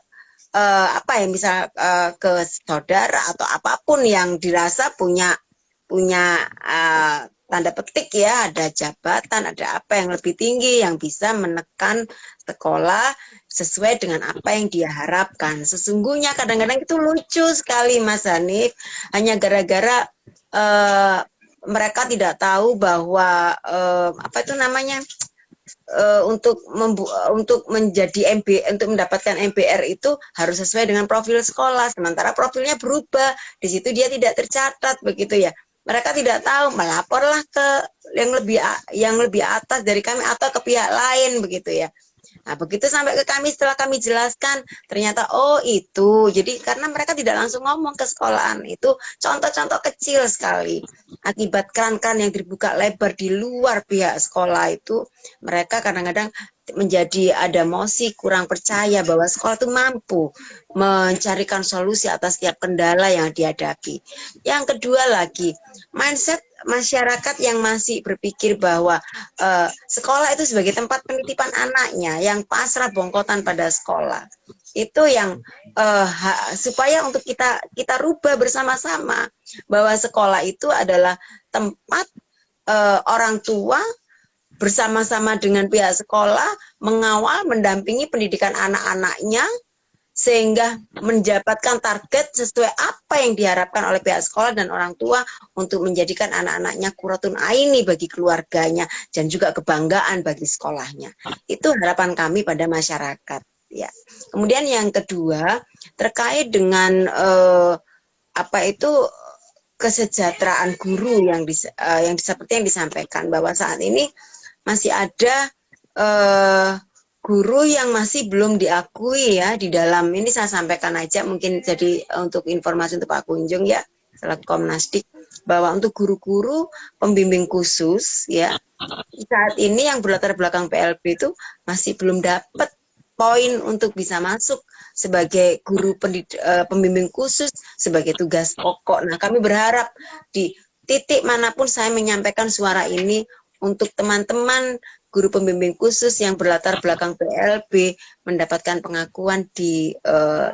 ke saudara atau apapun yang dirasa punya tanda petik ya, ada jabatan, ada apa yang lebih tinggi yang bisa menekan sekolah sesuai dengan apa yang dia harapkan. Sesungguhnya kadang-kadang itu lucu sekali Mas Hanif, hanya gara-gara mereka tidak tahu bahwa untuk menjadi untuk mendapatkan MBR itu harus sesuai dengan profil sekolah, sementara profilnya berubah, di situ dia tidak tercatat begitu ya. Mereka tidak tahu, melaporlah ke yang lebih atas dari kami atau ke pihak lain begitu ya. Nah, begitu sampai ke kami, setelah kami jelaskan, ternyata oh itu. Jadi karena mereka tidak langsung ngomong ke sekolahan, itu contoh-contoh kecil sekali. Akibat keran-keran yang dibuka lebar di luar pihak sekolah itu, mereka kadang-kadang menjadi ada emosi, kurang percaya bahwa sekolah itu mampu mencarikan solusi atas setiap kendala yang dihadapi. Yang kedua lagi, mindset masyarakat yang masih berpikir bahwa sekolah itu sebagai tempat penitipan anaknya, yang pasrah bongkotan pada sekolah. Itu yang supaya untuk kita rubah bersama-sama bahwa sekolah itu adalah tempat orang tua bersama-sama dengan pihak sekolah mengawal, mendampingi pendidikan anak-anaknya sehingga mendapatkan target sesuai apa yang diharapkan oleh pihak sekolah dan orang tua untuk menjadikan anak-anaknya qurratun aini bagi keluarganya dan juga kebanggaan bagi sekolahnya. Itu harapan kami pada masyarakat. Ya. Kemudian yang kedua terkait dengan kesejahteraan guru yang seperti yang disampaikan bahwa saat ini masih ada guru yang masih belum diakui ya di dalam ini. Saya sampaikan aja mungkin jadi untuk informasi untuk Pak Kunjung ya selaku Komnasdik, bahwa untuk guru-guru pembimbing khusus ya saat ini yang berlatar belakang PLB itu masih belum dapat poin untuk bisa masuk sebagai guru pembimbing khusus sebagai tugas pokok. Nah, kami berharap di titik manapun saya menyampaikan suara ini untuk teman-teman guru pembimbing khusus yang berlatar belakang PLB mendapatkan pengakuan di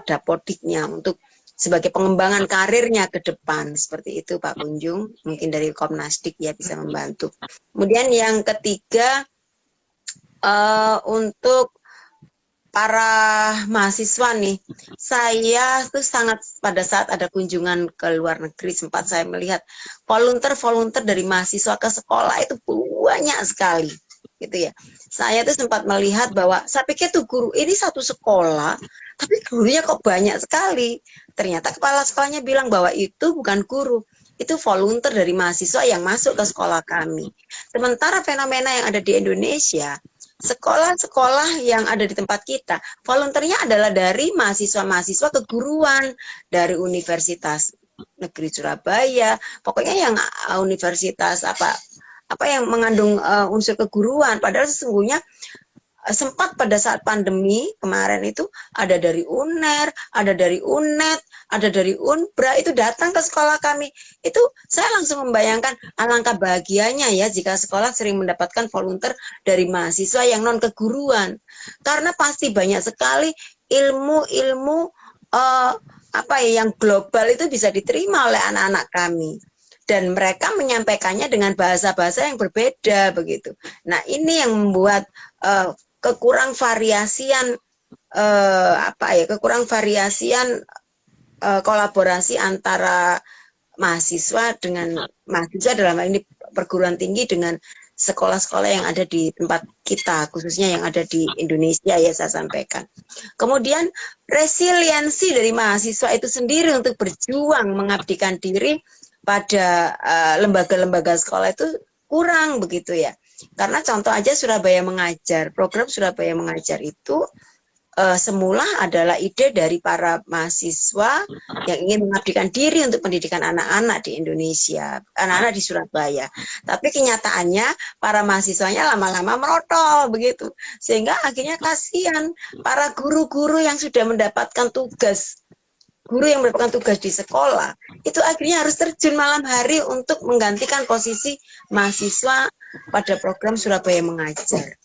Dapodiknya untuk sebagai pengembangan karirnya ke depan. Seperti itu Pak Kunjung, mungkin dari Komnasdik ya bisa membantu. Kemudian yang ketiga, untuk para mahasiswa nih, saya tuh sangat pada saat ada kunjungan ke luar negeri sempat saya melihat volunteer dari mahasiswa ke sekolah itu banyak sekali. gitu ya. Saya tuh sempat melihat bahwa saya pikir tuh guru ini satu sekolah, tapi gurunya kok banyak sekali. Ternyata kepala sekolahnya bilang bahwa itu bukan guru, itu volunteer dari mahasiswa yang masuk ke sekolah kami. Sementara fenomena yang ada di Indonesia, sekolah-sekolah yang ada di tempat kita, volunteernya adalah dari mahasiswa-mahasiswa keguruan, dari Universitas Negeri Surabaya, pokoknya yang universitas apa yang mengandung unsur keguruan. Padahal sesungguhnya sempat pada saat pandemi kemarin itu ada dari UNER, ada dari UNED, ada dari UNBRA itu datang ke sekolah kami. Itu saya langsung membayangkan alangkah bahagianya ya jika sekolah sering mendapatkan volunteer dari mahasiswa yang non keguruan. Karena pasti banyak sekali ilmu-ilmu yang global itu bisa diterima oleh anak-anak kami. Dan mereka menyampaikannya dengan bahasa-bahasa yang berbeda begitu. Nah, ini yang membuat kekurang variasian kolaborasi antara mahasiswa dalam hal ini perguruan tinggi dengan sekolah-sekolah yang ada di tempat kita, khususnya yang ada di Indonesia ya saya sampaikan. Kemudian resiliensi dari mahasiswa itu sendiri untuk berjuang mengabdikan diri pada lembaga-lembaga sekolah itu kurang begitu ya. Karena contoh aja Surabaya Mengajar, program Surabaya Mengajar itu semula adalah ide dari para mahasiswa yang ingin mengabdikan diri untuk pendidikan anak-anak di Indonesia, anak-anak di Surabaya. Tapi kenyataannya para mahasiswanya lama-lama merotol begitu, sehingga akhirnya kasihan para guru-guru yang sudah mendapatkan tugas. Guru yang mendapatkan tugas di sekolah itu akhirnya harus terjun malam hari untuk menggantikan posisi mahasiswa pada program Surabaya Mengajar.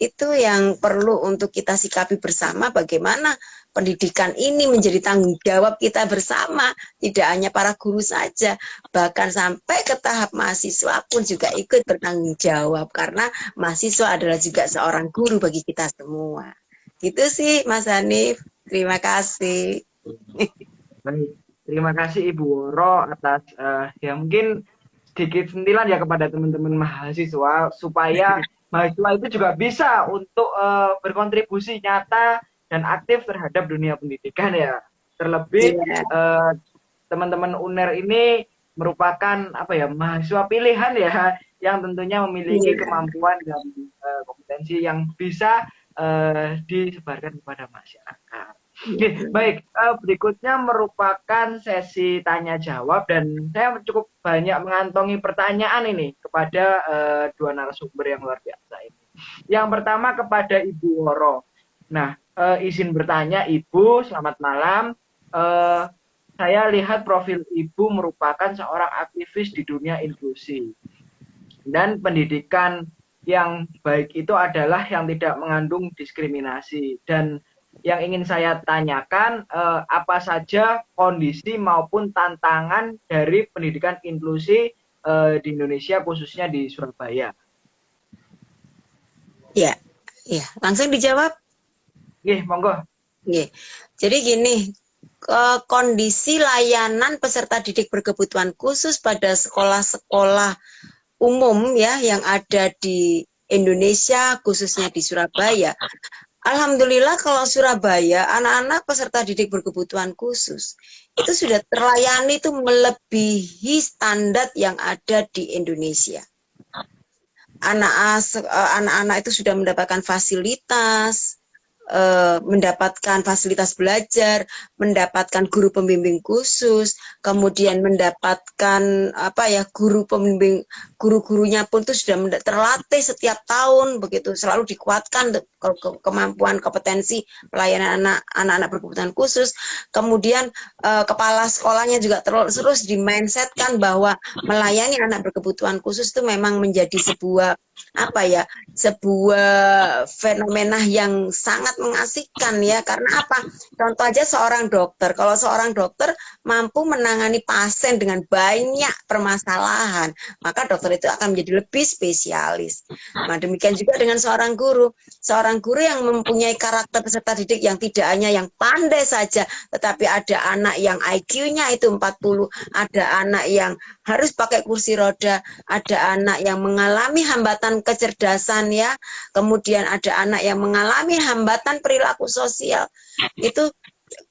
Itu yang perlu untuk kita sikapi bersama, bagaimana pendidikan ini menjadi tanggung jawab kita bersama, tidak hanya para guru saja, bahkan sampai ke tahap mahasiswa pun juga ikut bertanggung jawab, karena mahasiswa adalah juga seorang guru bagi kita semua. Gitu sih Mas Hanif, terima kasih. Baik, terima kasih Ibu Woro atas ya mungkin sedikit sentilan ya kepada teman-teman mahasiswa supaya mahasiswa itu juga bisa untuk berkontribusi nyata dan aktif terhadap dunia pendidikan ya. Terlebih teman-teman UNER ini merupakan mahasiswa pilihan ya yang tentunya memiliki kemampuan dan kompetensi yang bisa disebarkan kepada masyarakat. Baik, berikutnya merupakan sesi tanya jawab dan saya cukup banyak mengantongi pertanyaan ini kepada dua narasumber yang luar biasa ini. Yang pertama kepada Ibu Woro. Nah, izin bertanya Ibu, selamat malam. Saya lihat profil Ibu merupakan seorang aktivis di dunia inklusi. Dan pendidikan yang baik itu adalah yang tidak mengandung diskriminasi. Dan yang ingin saya tanyakan, apa saja kondisi maupun tantangan dari pendidikan inklusi di Indonesia, khususnya di Surabaya? Ya, langsung dijawab. Monggo. Jadi gini, kondisi layanan peserta didik berkebutuhan khusus pada sekolah-sekolah umum ya yang ada di Indonesia, khususnya di Surabaya. Alhamdulillah kalau Surabaya, anak-anak peserta didik berkebutuhan khusus itu sudah terlayani itu melebihi standar yang ada di Indonesia. Anak-anak itu sudah mendapatkan fasilitas, belajar, mendapatkan guru pembimbing khusus, kemudian mendapatkan guru pembimbing, guru-gurunya pun itu sudah terlatih setiap tahun begitu, selalu dikuatkan kemampuan kompetensi pelayanan anak-anak berkebutuhan khusus. Kemudian kepala sekolahnya juga terus di-mindsetkan bahwa melayani anak berkebutuhan khusus itu memang menjadi sebuah fenomena yang sangat mengasihkan ya. Karena apa? Contoh aja seorang dokter. Kalau seorang dokter mampu menangani pasien dengan banyak permasalahan, maka dokter itu akan menjadi lebih spesialis. Nah, demikian juga dengan seorang guru. Seorang guru yang mempunyai karakter peserta didik yang tidak hanya yang pandai saja, tetapi ada anak yang IQ-nya itu 40, ada anak yang harus pakai kursi roda, ada anak yang mengalami hambatan kecerdasan ya, kemudian ada anak yang mengalami hambatan perilaku sosial. Itu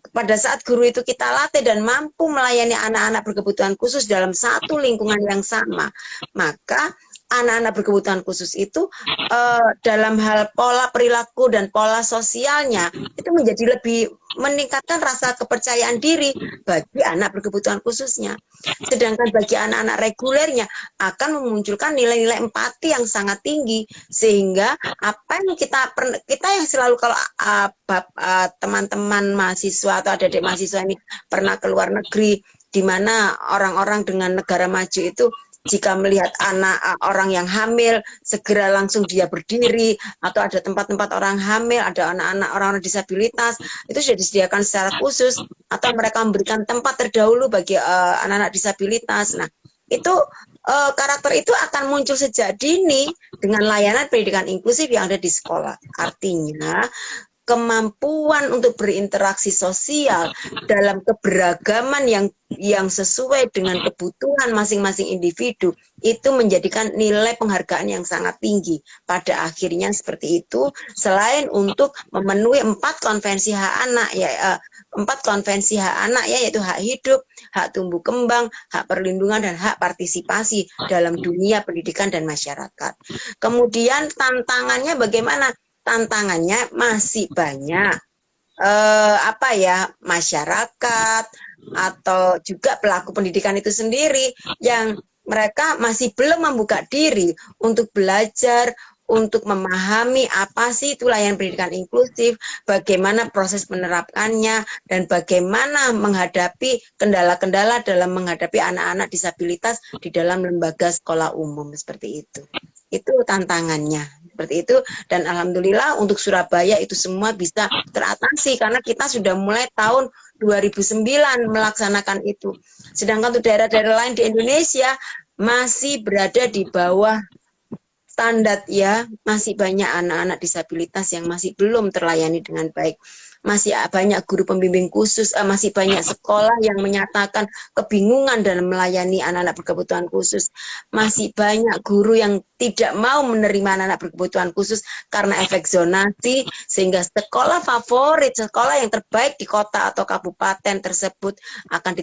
pada saat guru itu kita latih dan mampu melayani anak-anak berkebutuhan khusus dalam satu lingkungan yang sama, maka anak-anak berkebutuhan khusus itu dalam hal pola perilaku dan pola sosialnya itu menjadi lebih meningkatkan rasa kepercayaan diri bagi anak berkebutuhan khususnya. Sedangkan bagi anak-anak regulernya akan memunculkan nilai-nilai empati yang sangat tinggi, sehingga apa yang kita yang selalu kalau teman-teman mahasiswa atau adik-adik mahasiswa ini pernah ke luar negeri, di mana orang-orang dengan negara maju itu jika melihat anak orang yang hamil, segera langsung dia berdiri, atau ada tempat-tempat orang hamil, ada anak-anak orang-orang disabilitas, itu sudah disediakan secara khusus, atau mereka memberikan tempat terdahulu bagi anak-anak disabilitas. Nah, itu karakter itu akan muncul sejak dini dengan layanan pendidikan inklusif yang ada di sekolah. Artinya, kemampuan untuk berinteraksi sosial dalam keberagaman yang sesuai dengan kebutuhan masing-masing individu itu menjadikan nilai penghargaan yang sangat tinggi. Pada akhirnya seperti itu, selain untuk memenuhi 4 konvensi hak anak ya, 4 konvensi hak anak ya, yaitu hak hidup, hak tumbuh kembang, hak perlindungan, dan hak partisipasi dalam dunia pendidikan dan masyarakat. Kemudian tantangannya bagaimana? Tantangannya masih banyak masyarakat atau juga pelaku pendidikan itu sendiri yang mereka masih belum membuka diri untuk belajar, untuk memahami apa sih itu layanan pendidikan inklusif, bagaimana proses menerapkannya, dan bagaimana menghadapi kendala-kendala dalam menghadapi anak-anak disabilitas di dalam lembaga sekolah umum seperti itu. Itu tantangannya. Seperti itu, dan alhamdulillah untuk Surabaya itu semua bisa teratasi karena kita sudah mulai tahun 2009 melaksanakan itu. Sedangkan untuk daerah-daerah lain di Indonesia masih berada di bawah standar ya, masih banyak anak-anak disabilitas yang masih belum terlayani dengan baik. Masih banyak guru pembimbing khusus, masih banyak sekolah yang menyatakan kebingungan dalam melayani anak-anak berkebutuhan khusus. Masih banyak guru yang tidak mau menerima anak-anak berkebutuhan khusus karena efek zonasi, sehingga sekolah favorit, sekolah yang terbaik di kota atau kabupaten tersebut akan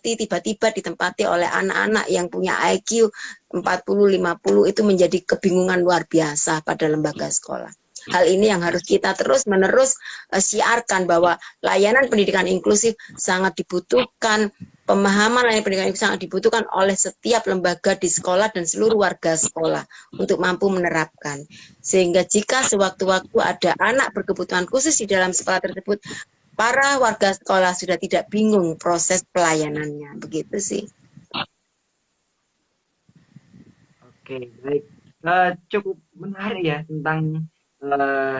tiba-tiba ditempati oleh anak-anak yang punya IQ 40-50, itu menjadi kebingungan luar biasa pada lembaga sekolah. Hal ini yang harus kita terus-menerus siarkan bahwa layanan pendidikan inklusif sangat dibutuhkan, pemahaman layanan pendidikan inklusif sangat dibutuhkan oleh setiap lembaga di sekolah dan seluruh warga sekolah untuk mampu menerapkan. Sehingga jika sewaktu-waktu ada anak berkebutuhan khusus di dalam sekolah tersebut, para warga sekolah sudah tidak bingung proses pelayanannya. Begitu sih. Oke, baik. Cukup menarik ya tentang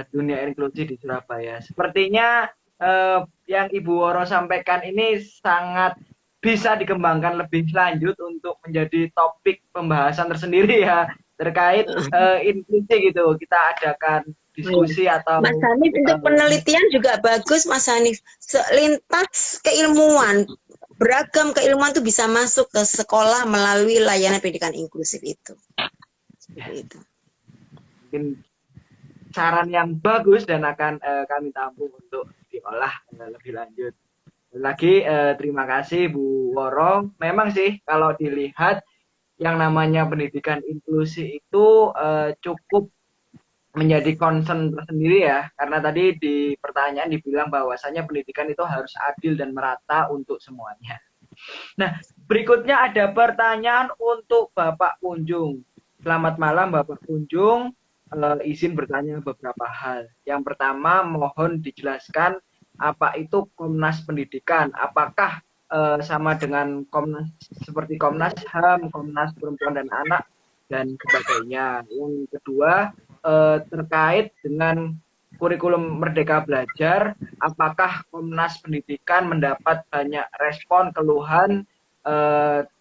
dunia inklusi di Surabaya. Sepertinya yang Ibu Woro sampaikan ini sangat bisa dikembangkan lebih lanjut untuk menjadi topik pembahasan tersendiri ya terkait inklusi gitu. Kita adakan diskusi atau Mas Hanif untuk penelitian juga bagus Mas Hanif. Lintas keilmuan, beragam keilmuan itu bisa masuk ke sekolah melalui layanan pendidikan inklusif itu. Seperti itu. Mungkin saran yang bagus dan akan kami tampung untuk diolah lebih lanjut. Lagi terima kasih Bu Woro. Memang sih kalau dilihat yang namanya pendidikan inklusi itu cukup menjadi concern tersendiri ya, karena tadi di pertanyaan dibilang bahwasanya pendidikan itu harus adil dan merata untuk semuanya. Nah, berikutnya ada pertanyaan untuk Bapak Kunjung. Selamat malam Bapak Kunjung. Izin bertanya beberapa hal. Yang pertama, mohon dijelaskan apa itu Komnas Pendidikan. Apakah sama dengan Komnas seperti Komnas HAM, Komnas Perempuan dan Anak dan sebagainya. Yang kedua, terkait dengan kurikulum Merdeka Belajar, apakah Komnas Pendidikan mendapat banyak respon keluhan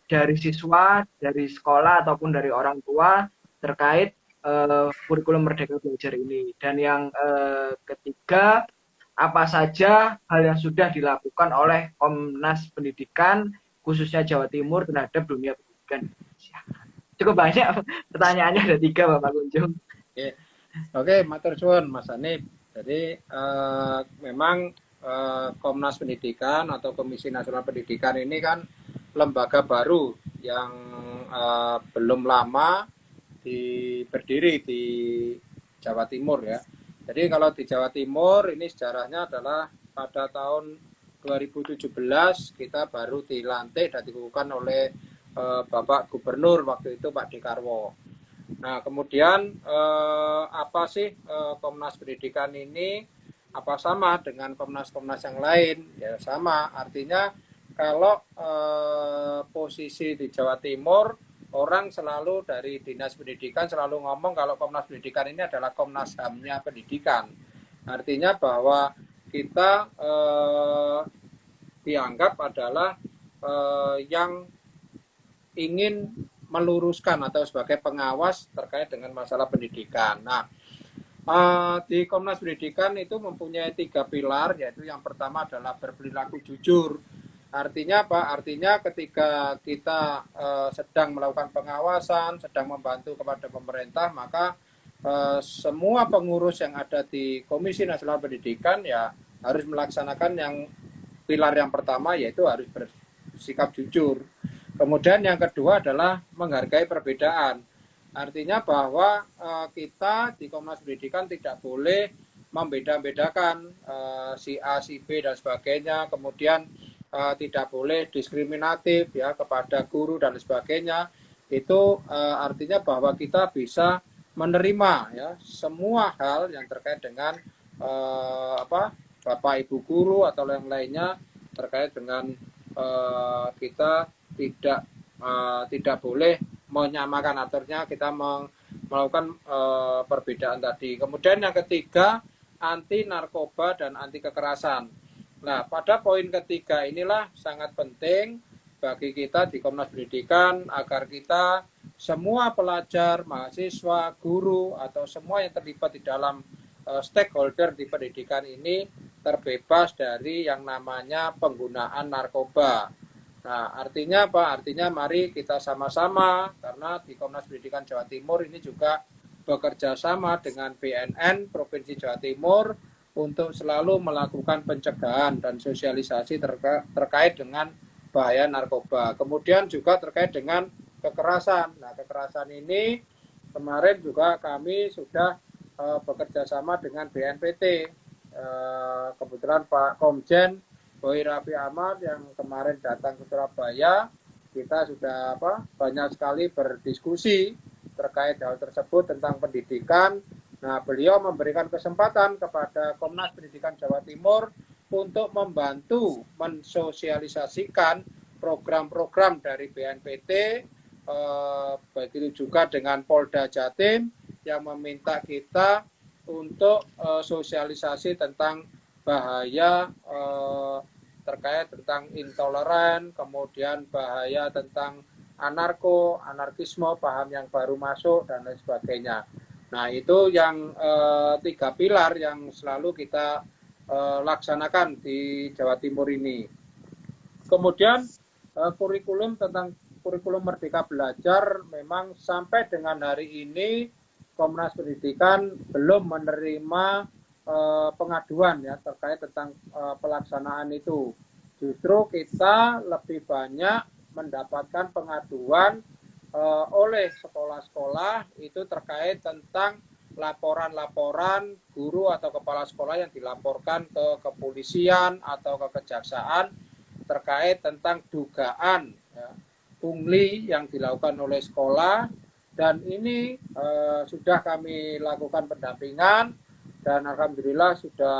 dari siswa, dari sekolah ataupun dari orang tua terkait kurikulum Merdeka Belajar ini. Dan yang ketiga, apa saja hal yang sudah dilakukan oleh Komnas Pendidikan khususnya Jawa Timur terhadap dunia pendidikan. pendidikan di Indonesia. Cukup banyak pertanyaannya, ada 3 Bapak Kunjung. Oke, matur suwun Mas Hanif. Jadi memang Komnas Pendidikan atau Komisi Nasional Pendidikan ini kan lembaga baru yang belum lama berdiri di Jawa Timur ya. Jadi kalau di Jawa Timur ini sejarahnya adalah pada tahun 2017 kita baru dilantik dan dikukuhkan oleh Bapak Gubernur waktu itu Pak Dekarwo. Nah kemudian apa sih Komnas Pendidikan ini? Apa sama dengan Komnas-Komnas yang lain? Ya sama, artinya kalau posisi di Jawa Timur, orang selalu dari Dinas Pendidikan selalu ngomong kalau Komnas Pendidikan ini adalah Komnas HAM-nya pendidikan. Artinya bahwa kita dianggap adalah yang ingin meluruskan atau sebagai pengawas terkait dengan masalah pendidikan. Nah, di Komnas Pendidikan itu mempunyai 3 pilar, yaitu yang pertama adalah berperilaku jujur. Artinya apa? Artinya ketika kita sedang melakukan pengawasan, sedang membantu kepada pemerintah, maka semua pengurus yang ada di Komisi Nasional Pendidikan ya harus melaksanakan yang pilar yang pertama, yaitu harus bersikap jujur. Kemudian yang kedua adalah menghargai perbedaan. Artinya bahwa kita di Komnas Pendidikan tidak boleh membeda-bedakan si A, si B dan sebagainya. Kemudian tidak boleh diskriminatif ya kepada guru dan sebagainya. Itu artinya bahwa kita bisa menerima ya semua hal yang terkait dengan Bapak Ibu guru atau yang lainnya terkait dengan kita tidak boleh menyamakan, aturnya kita melakukan perbedaan tadi. Kemudian yang ketiga, anti narkoba dan anti kekerasan. Nah, pada poin ketiga inilah sangat penting bagi kita di Komnas Pendidikan agar kita semua pelajar, mahasiswa, guru atau semua yang terlibat di dalam stakeholder di pendidikan ini terbebas dari yang namanya penggunaan narkoba. Nah, artinya apa? Artinya mari kita sama-sama, karena di Komnas Pendidikan Jawa Timur ini juga bekerja sama dengan BNN Provinsi Jawa Timur untuk selalu melakukan pencegahan dan sosialisasi terkait dengan bahaya narkoba. Kemudian juga terkait dengan kekerasan. Nah, kekerasan ini kemarin juga kami sudah bekerja sama dengan BNPT. Kebetulan Pak Komjen Boy Raffi Ahmad yang kemarin datang ke Surabaya, kita sudah banyak sekali berdiskusi terkait hal tersebut tentang pendidikan. Nah, beliau memberikan kesempatan kepada Komnas Pendidikan Jawa Timur untuk membantu mensosialisasikan program-program dari BNPT, begitu juga dengan Polda Jatim yang meminta kita untuk sosialisasi tentang bahaya terkait tentang intoleran, kemudian bahaya tentang anarkisme, paham yang baru masuk, dan lain sebagainya. Nah, itu yang 3 pilar yang selalu kita laksanakan di Jawa Timur ini. Kemudian kurikulum Merdeka Belajar memang sampai dengan hari ini Komnas Pendidikan belum menerima pengaduan ya terkait tentang pelaksanaan itu. Justru kita lebih banyak mendapatkan pengaduan oleh sekolah-sekolah itu terkait tentang laporan-laporan guru atau kepala sekolah yang dilaporkan ke kepolisian atau ke kejaksaan terkait tentang dugaan ya, pungli yang dilakukan oleh sekolah, dan ini sudah kami lakukan pendampingan dan alhamdulillah sudah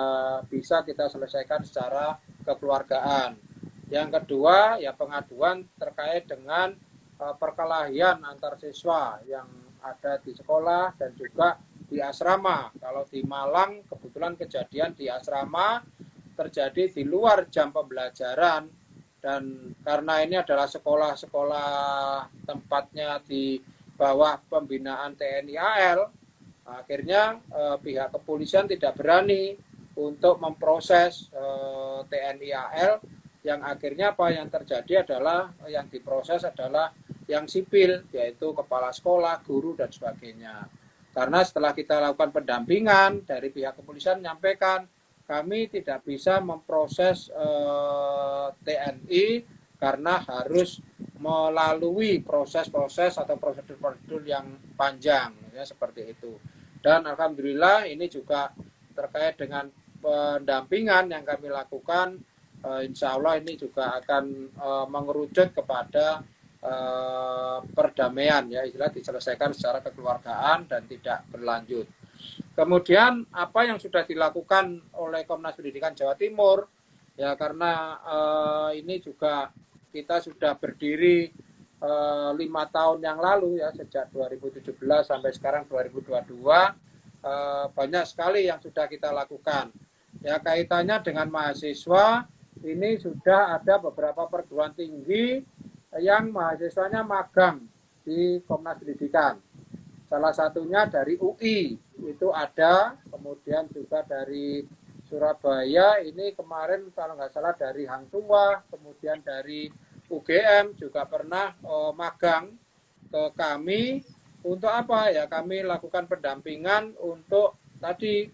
bisa kita selesaikan secara kekeluargaan. Yang kedua ya pengaduan terkait dengan perkelahian antar siswa yang ada di sekolah dan juga di asrama. Kalau di Malang kebetulan kejadian di asrama terjadi di luar jam pembelajaran, dan karena ini adalah sekolah-sekolah tempatnya di bawah pembinaan TNI AL, akhirnya pihak kepolisian tidak berani untuk memproses TNI AL, yang akhirnya apa yang terjadi adalah yang diproses adalah yang sipil, yaitu kepala sekolah, guru, dan sebagainya. Karena setelah kita lakukan pendampingan, dari pihak kepolisian menyampaikan, kami tidak bisa memproses TNI karena harus melalui proses-proses atau prosedur-prosedur yang panjang, ya, seperti itu. Dan alhamdulillah ini juga terkait dengan pendampingan yang kami lakukan, insya Allah ini juga akan mengerucut kepada perdamaian, ya, istilah diselesaikan secara kekeluargaan dan tidak berlanjut. Kemudian apa yang sudah dilakukan oleh Komnas Pendidikan Jawa Timur, ya, karena ini juga kita sudah berdiri 5 tahun yang lalu, ya, sejak 2017 sampai sekarang 2022, banyak sekali yang sudah kita lakukan. Ya, kaitannya dengan mahasiswa, ini sudah ada beberapa perguruan tinggi yang mahasiswanya magang di Komnas Pendidikan. Salah satunya dari UI, itu ada, kemudian juga dari Surabaya, ini kemarin kalau nggak salah dari Hang Tuah, kemudian dari UGM juga pernah magang ke kami. Untuk apa? Ya, kami lakukan pendampingan untuk tadi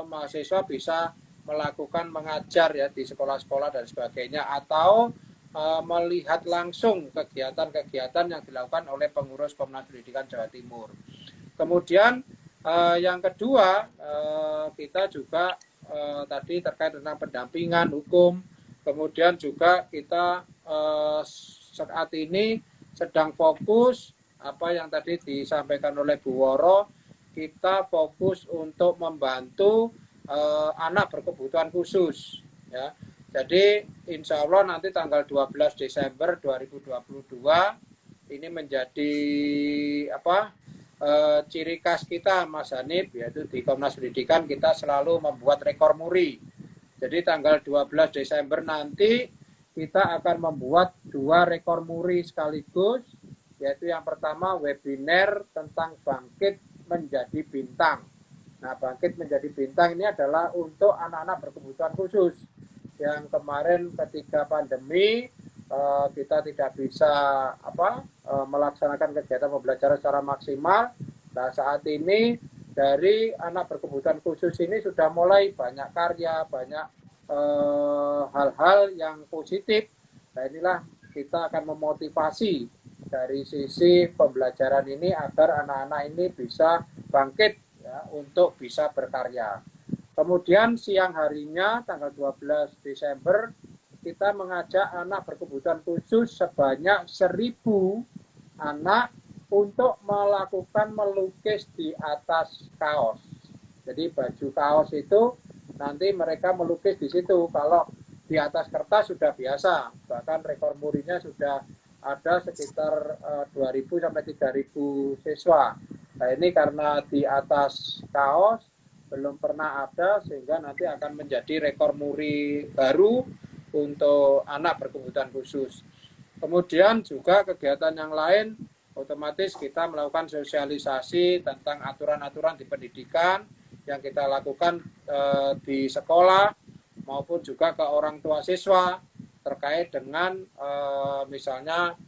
mahasiswa bisa melakukan mengajar, ya, di sekolah-sekolah dan sebagainya, atau melihat langsung kegiatan-kegiatan yang dilakukan oleh pengurus Komnas Pendidikan Jawa Timur. Kemudian yang kedua, kita juga tadi terkait tentang pendampingan hukum. Kemudian juga kita saat ini sedang fokus apa yang tadi disampaikan oleh Bu Woro, kita fokus untuk membantu anak berkebutuhan khusus, ya. Jadi insya Allah nanti tanggal 12 Desember 2022 ini menjadi ciri khas kita, Mas Hanif, yaitu di Komnas Pendidikan kita selalu membuat rekor muri. Jadi tanggal 12 Desember nanti kita akan membuat 2 rekor muri sekaligus, yaitu yang pertama webinar tentang bangkit menjadi bintang. Nah, bangkit menjadi bintang ini adalah untuk anak-anak berkebutuhan khusus yang kemarin ketika pandemi kita tidak bisa melaksanakan kegiatan pembelajaran secara maksimal. Nah, saat ini dari anak berkebutuhan khusus ini sudah mulai banyak karya, banyak hal-hal yang positif. Nah, inilah kita akan memotivasi dari sisi pembelajaran ini agar anak-anak ini bisa bangkit, ya, untuk bisa berkarya. Kemudian siang harinya tanggal 12 Desember kita mengajak anak berkebutuhan khusus sebanyak 1.000 anak untuk melakukan melukis di atas kaos. Jadi baju kaos itu nanti mereka melukis di situ. Kalau di atas kertas sudah biasa, bahkan rekor murinya sudah ada sekitar 2.000 sampai 3.000 siswa. Nah, ini karena di atas kaos belum pernah ada, sehingga nanti akan menjadi rekor muri baru untuk anak berkebutuhan khusus. Kemudian juga kegiatan yang lain, otomatis kita melakukan sosialisasi tentang aturan-aturan di pendidikan yang kita lakukan di sekolah maupun juga ke orang tua siswa terkait dengan misalnya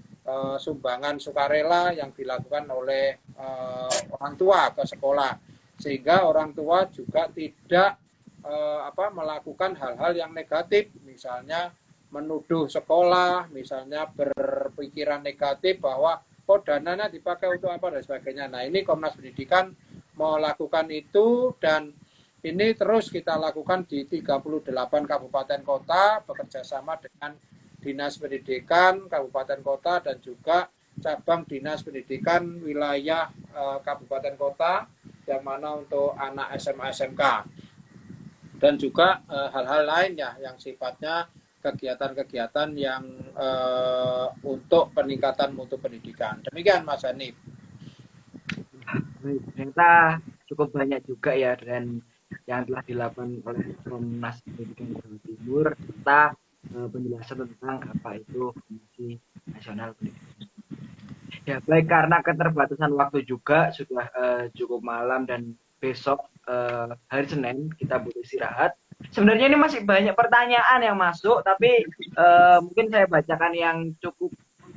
sumbangan sukarela yang dilakukan oleh orang tua ke sekolah, sehingga orang tua juga tidak melakukan hal-hal yang negatif, misalnya menuduh sekolah, misalnya berpikiran negatif bahwa dananya dipakai untuk apa dan sebagainya. Nah, ini Komnas Pendidikan melakukan itu, dan ini terus kita lakukan di 38 kabupaten kota bekerja sama dengan Dinas Pendidikan Kabupaten Kota dan juga cabang Dinas Pendidikan wilayah Kabupaten Kota, yang mana untuk anak SMA SMK, dan juga hal-hal lain, ya, yang sifatnya kegiatan-kegiatan yang untuk peningkatan mutu pendidikan. Demikian, Mas Hanif. Ternyata cukup banyak juga, ya, dan yang telah dilakukan oleh Komnas Pendidikan Jawa Timur, serta penjelasan tentang apa itu Komisi Nasional Pendidikan. Ya, baik, karena keterbatasan waktu juga sudah cukup malam dan besok hari Senin kita butuh istirahat. Sebenarnya ini masih banyak pertanyaan yang masuk, tapi mungkin saya bacakan yang cukup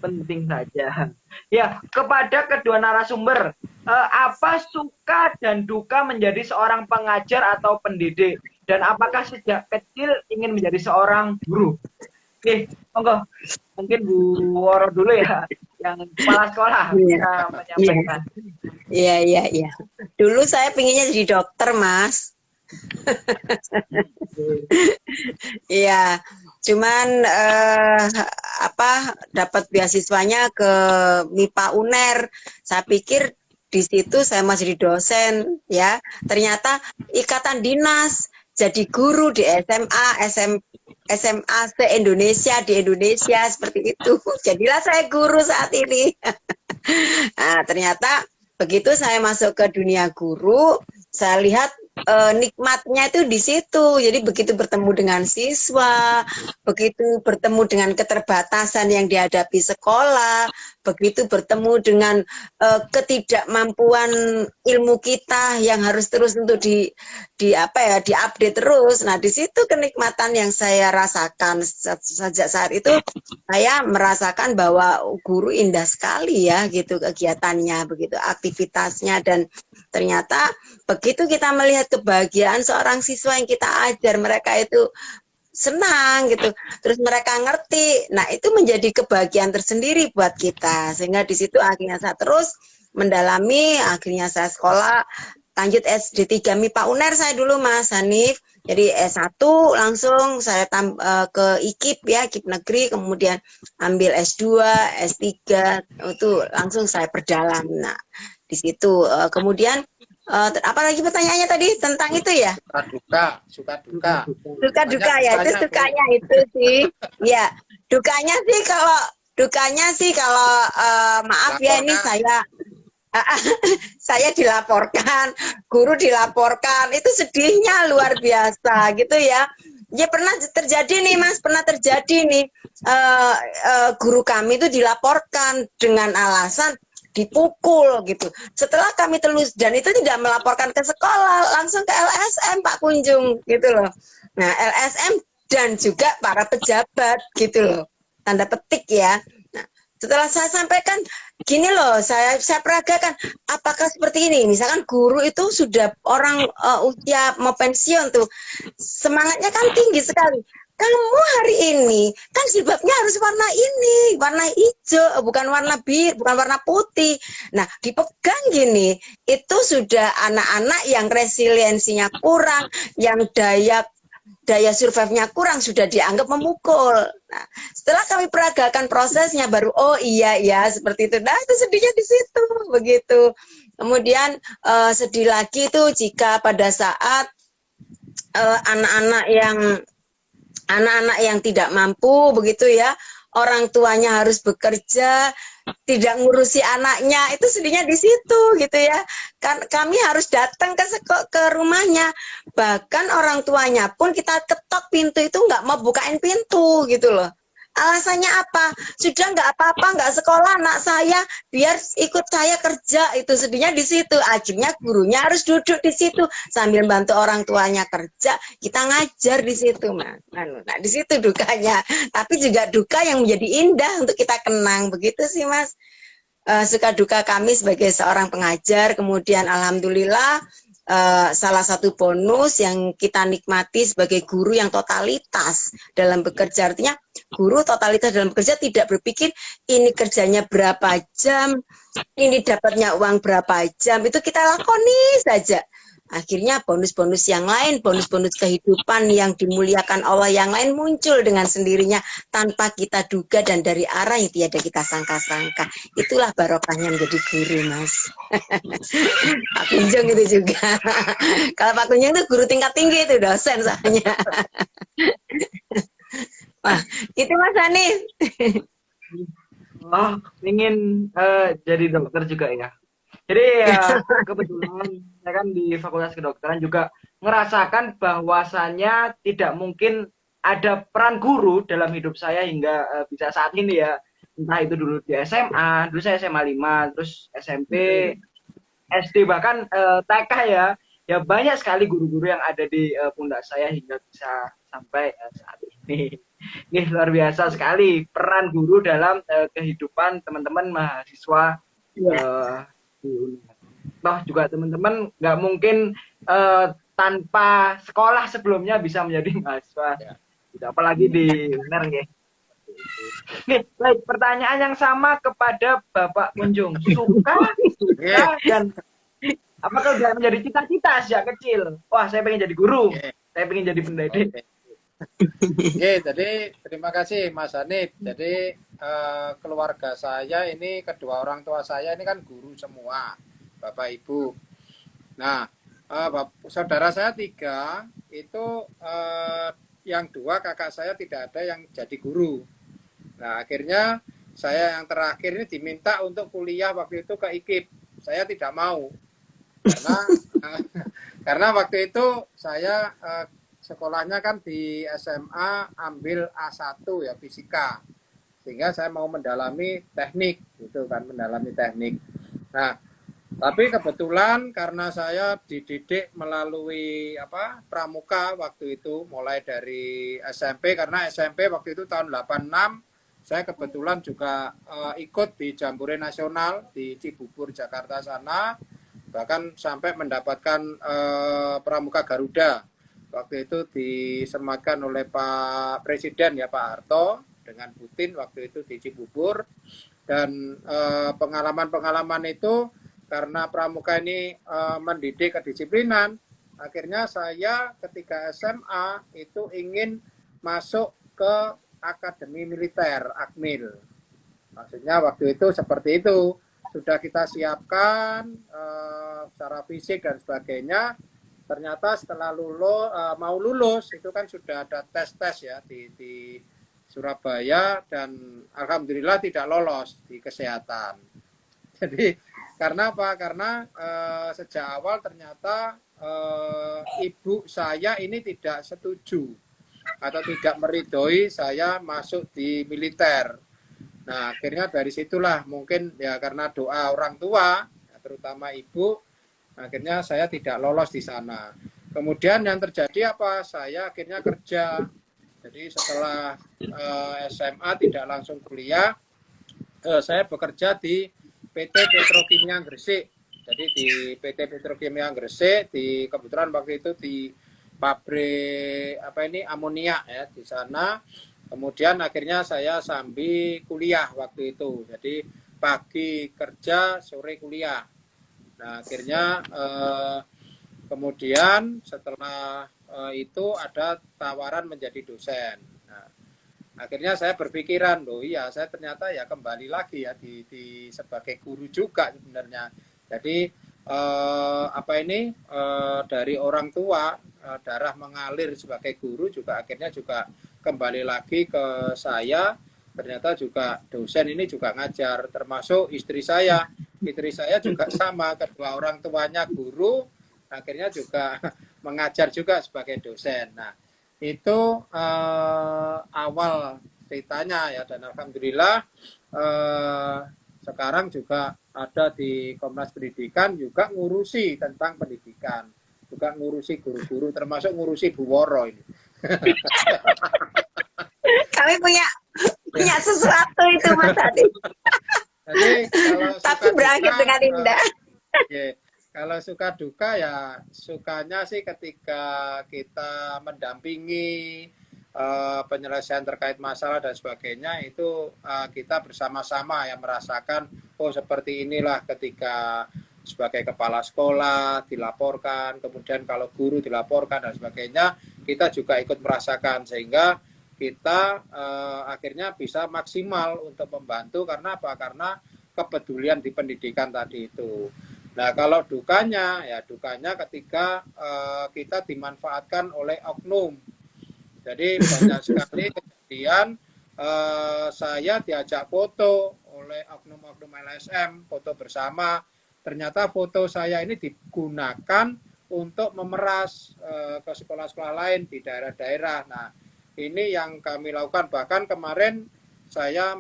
penting saja. Ya, kepada kedua narasumber, apa suka dan duka menjadi seorang pengajar atau pendidik? Dan apakah sejak kecil ingin menjadi seorang guru? Oke, monggo. Mungkin Bu Woro dulu ya, yang kepala sekolah bisa menyampaikan. Iya. Dulu saya pinginnya jadi dokter, Mas. Iya, cuman dapat beasiswanya ke MIPA UNER. Saya pikir di situ saya masih jadi dosen, ya. Ternyata ikatan dinas jadi guru di SMA se-Indonesia di Indonesia seperti itu. Jadilah saya guru saat ini. Nah, ternyata begitu saya masuk ke dunia guru, saya lihat nikmatnya itu di situ. Jadi begitu bertemu dengan siswa, begitu bertemu dengan keterbatasan yang dihadapi sekolah, begitu bertemu dengan ketidakmampuan ilmu kita yang harus terus untuk diupdate terus. Nah, di situ kenikmatan yang saya rasakan sejak saat itu. Saya merasakan bahwa guru indah sekali ya gitu kegiatannya, begitu aktivitasnya, dan ternyata begitu kita melihat kebahagiaan seorang siswa yang kita ajar, mereka itu senang gitu, terus mereka ngerti. Nah, itu menjadi kebahagiaan tersendiri buat kita, sehingga di situ akhirnya saya terus mendalami, akhirnya saya sekolah lanjut SD 3 MIPA UNER saya dulu, Mas Hanif. Jadi S1 langsung saya ke IKIP ya, IKIP negeri, kemudian ambil S2, S3 itu langsung saya perdalam. Nah, di situ kemudian apa lagi pertanyaannya tadi tentang itu ya? Suka duka. Duka ya, itu sukanya itu sih. Ya, dukanya sih kalau maaf ya, ini saya dilaporkan, guru dilaporkan, itu sedihnya luar biasa gitu ya. Ya pernah terjadi nih, Mas, guru kami itu dilaporkan dengan alasan dipukul gitu. Setelah kami telus, dan itu tidak melaporkan ke sekolah, langsung ke LSM Pak Kunjung gitu loh. Nah, LSM dan juga para pejabat gitu loh. Tanda petik ya. Nah, setelah saya sampaikan gini loh, saya peragakan, apakah seperti ini? Misalkan guru itu sudah orang usia mau pensiun tuh, semangatnya kan tinggi sekali. Kamu hari ini kan jilbabnya harus warna ini, warna hijau, bukan warna biru, bukan warna putih. Nah, dipegang gini, itu sudah anak-anak yang resiliensinya kurang, yang daya survive-nya kurang, sudah dianggap memukul. Nah, setelah kami peragakan prosesnya, baru oh iya ya seperti itu. Nah, itu sedihnya di situ begitu. Kemudian sedih lagi itu jika pada saat anak-anak yang tidak mampu begitu ya, orang tuanya harus bekerja, tidak ngurusi anaknya, itu sedihnya di situ gitu ya. Kan kami harus datang ke rumahnya, bahkan orang tuanya pun kita ketok pintu itu nggak mau bukain pintu gitu loh. Alasannya apa? Sudah nggak apa-apa, nggak sekolah anak saya, biar ikut saya kerja. Itu sedihnya di situ. Akhirnya gurunya harus duduk di situ sambil bantu orang tuanya kerja. Kita ngajar di situ, Mas. Nah, di situ dukanya. Tapi juga duka yang menjadi indah untuk kita kenang. Begitu sih, Mas. Suka duka kami sebagai seorang pengajar. Kemudian alhamdulillah salah satu bonus yang kita nikmati sebagai guru yang totalitas dalam bekerja, artinya guru totalitas dalam bekerja, tidak berpikir ini kerjanya berapa jam, ini dapatnya uang berapa jam, itu kita lakoni saja. Akhirnya bonus-bonus yang lain, bonus-bonus kehidupan yang dimuliakan Allah yang lain muncul dengan sendirinya tanpa kita duga dan dari arah yang tiada kita sangka-sangka. Itulah barokahnya menjadi guru, Mas. Pak Kunjung itu juga. Kalau Pak Kunjung itu guru tingkat tinggi, itu dosen soalnya. Wah, itu Mas Hanif. Oh, ingin jadi dokter juga ya. Jadi ya kebetulan saya kan di Fakultas Kedokteran juga merasakan bahwasannya tidak mungkin ada peran guru dalam hidup saya hingga bisa saat ini ya. Entah itu dulu di SMA, dulu saya SMA 5, terus SMP, SD, bahkan TK ya. Ya banyak sekali guru-guru yang ada di pundak saya hingga bisa sampai saat ini. Nih, luar biasa sekali peran guru dalam kehidupan teman-teman mahasiswa Iya. di UNER. Toh juga teman-teman nggak mungkin tanpa sekolah sebelumnya bisa menjadi mahasiswa. Ya. Apalagi di UNER ya. Nih, baik, pertanyaan yang sama kepada Bapak Kunjung. Suka dan apakah sudah menjadi cita-cita sejak kecil? Wah, saya pengen jadi guru. Saya pengen jadi pendidik. Oke, jadi terima kasih Mas Hanif. Jadi keluarga saya ini, kedua orang tua saya ini kan guru semua, Bapak Ibu. Nah, saudara saya 3, itu yang 2 kakak saya tidak ada yang jadi guru. Nah, akhirnya saya yang terakhir ini diminta untuk kuliah waktu itu ke IKIP. Saya tidak mau. Karena waktu itu saya sekolahnya kan di SMA ambil A1 ya, fisika. Sehingga saya mau mendalami teknik gitu kan, mendalami teknik. Nah, tapi kebetulan karena saya dididik melalui pramuka waktu itu, mulai dari SMP, karena SMP waktu itu tahun 86 saya kebetulan juga ikut di Jambore Nasional di Cibubur, Jakarta sana, bahkan sampai mendapatkan pramuka Garuda. Waktu itu disematkan oleh Pak Presiden ya, Pak Harto, dengan Putin waktu itu di Cibubur. Dan pengalaman-pengalaman itu, karena pramuka ini mendidik kedisiplinan, akhirnya saya ketika SMA itu ingin masuk ke Akademi Militer, Akmil. Maksudnya waktu itu seperti itu, sudah kita siapkan secara fisik dan sebagainya. Ternyata setelah mau lulus itu kan sudah ada tes-tes ya di Surabaya, dan alhamdulillah tidak lolos di kesehatan. Jadi karena apa? Karena sejak awal ternyata ibu saya ini tidak setuju atau tidak meridhoi saya masuk di militer. Nah, akhirnya dari situlah mungkin ya karena doa orang tua, terutama ibu, akhirnya saya tidak lolos di sana. Kemudian yang terjadi apa? Saya akhirnya kerja. Jadi setelah SMA tidak langsung kuliah, saya bekerja di PT Petrokimia Gresik. Jadi di PT Petrokimia Gresik, kebetulan waktu itu di pabrik amoniak ya di sana. Kemudian akhirnya saya sambil kuliah waktu itu. Jadi pagi kerja, sore kuliah. Nah, akhirnya kemudian setelah itu ada tawaran menjadi dosen. Nah, akhirnya saya berpikiran, loh iya, saya ternyata ya kembali lagi ya di sebagai guru juga sebenarnya. Jadi dari orang tua darah mengalir sebagai guru juga akhirnya juga kembali lagi ke saya. Ternyata juga dosen ini juga ngajar, termasuk istri saya. Istri saya juga sama, kedua orang tuanya guru, akhirnya juga mengajar juga sebagai dosen. Nah, itu awal ceritanya ya, dan alhamdulillah sekarang juga ada di Komnas Pendidikan juga ngurusi tentang pendidikan, juga ngurusi guru-guru, termasuk ngurusi Bu Woro ini. Kami punya sesuatu itu Mas Adi. Jadi, tapi berakhir dengan indah. Kalau suka duka ya sukanya sih ketika kita mendampingi penyelesaian terkait masalah dan sebagainya, itu kita bersama-sama yang merasakan, oh seperti inilah ketika sebagai kepala sekolah dilaporkan, kemudian kalau guru dilaporkan dan sebagainya, kita juga ikut merasakan, sehingga kita akhirnya bisa maksimal untuk membantu. Karena apa? Karena kepedulian di pendidikan tadi itu. Nah, kalau dukanya, ya dukanya ketika kita dimanfaatkan oleh oknum. Jadi banyak sekali kejadian saya diajak foto oleh oknum-oknum LSM, foto bersama. Ternyata foto saya ini digunakan untuk memeras ke sekolah-sekolah lain di daerah-daerah. Nah, ini yang kami lakukan. Bahkan kemarin saya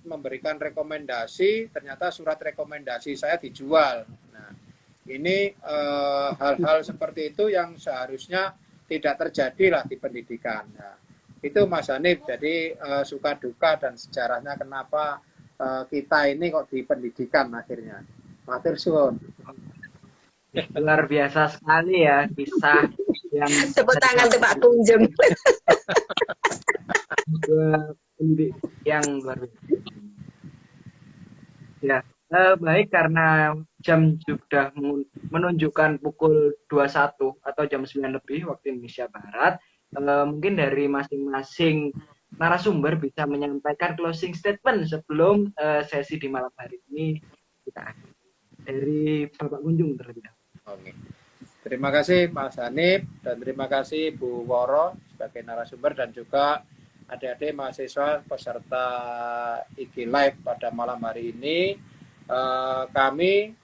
memberikan rekomendasi, ternyata surat rekomendasi saya dijual. Nah, ini hal-hal seperti itu yang seharusnya tidak terjadi lah di pendidikan. Nah, Itu Mas Hanif, jadi suka duka dan sejarahnya kenapa kita ini kok di pendidikan akhirnya. Matur suwun. Luar biasa sekali ya kisah yang Tepuk bisa tangan tuh Pak disampaikan Kunjung. pendidik yang luar biasa. Ya, baik karena jam sudah menunjukkan pukul 21 atau jam 9 lebih waktu Indonesia Barat. Mungkin dari masing-masing narasumber bisa menyampaikan closing statement sebelum sesi di malam hari ini kita akhiri. Dari Bapak Kunjung terlebih dahulu. Oke. Terima kasih Mas Hanif dan terima kasih Bu Woro sebagai narasumber dan juga adik-adik mahasiswa peserta IG Live pada malam hari ini. Kami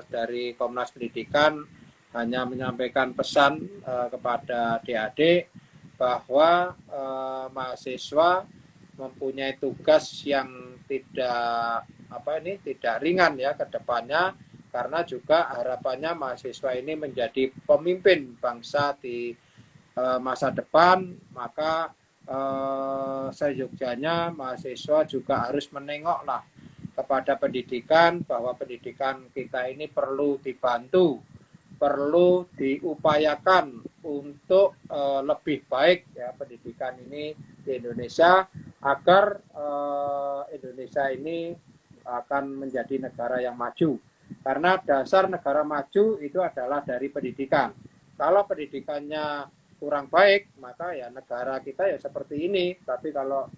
dari Komnas Pendidikan hanya menyampaikan pesan kepada adik-adik bahwa mahasiswa mempunyai tugas yang tidak ringan ya ke depannya, karena juga harapannya mahasiswa ini menjadi pemimpin bangsa di masa depan. Maka seyogyanya mahasiswa juga harus menengoklah kepada pendidikan, bahwa pendidikan kita ini perlu dibantu, perlu diupayakan untuk lebih baik ya pendidikan ini di Indonesia, agar Indonesia ini akan menjadi negara yang maju. Karena dasar negara maju itu adalah dari pendidikan. Kalau pendidikannya kurang baik, maka ya negara kita ya seperti ini. Tapi kalau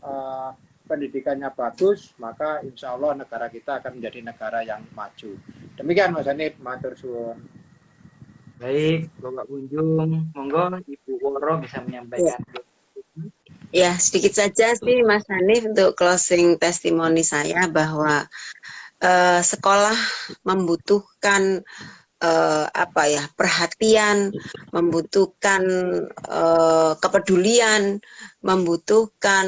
pendidikannya bagus, maka insya Allah negara kita akan menjadi negara yang maju. Demikian Mas Hanif, matur suwun. Baik, Bapak Kunjung, monggo Ibu Woro bisa menyampaikan. Ya, sedikit saja sih Mas Hanif untuk closing testimoni saya bahwa sekolah membutuhkan perhatian, membutuhkan kepedulian, membutuhkan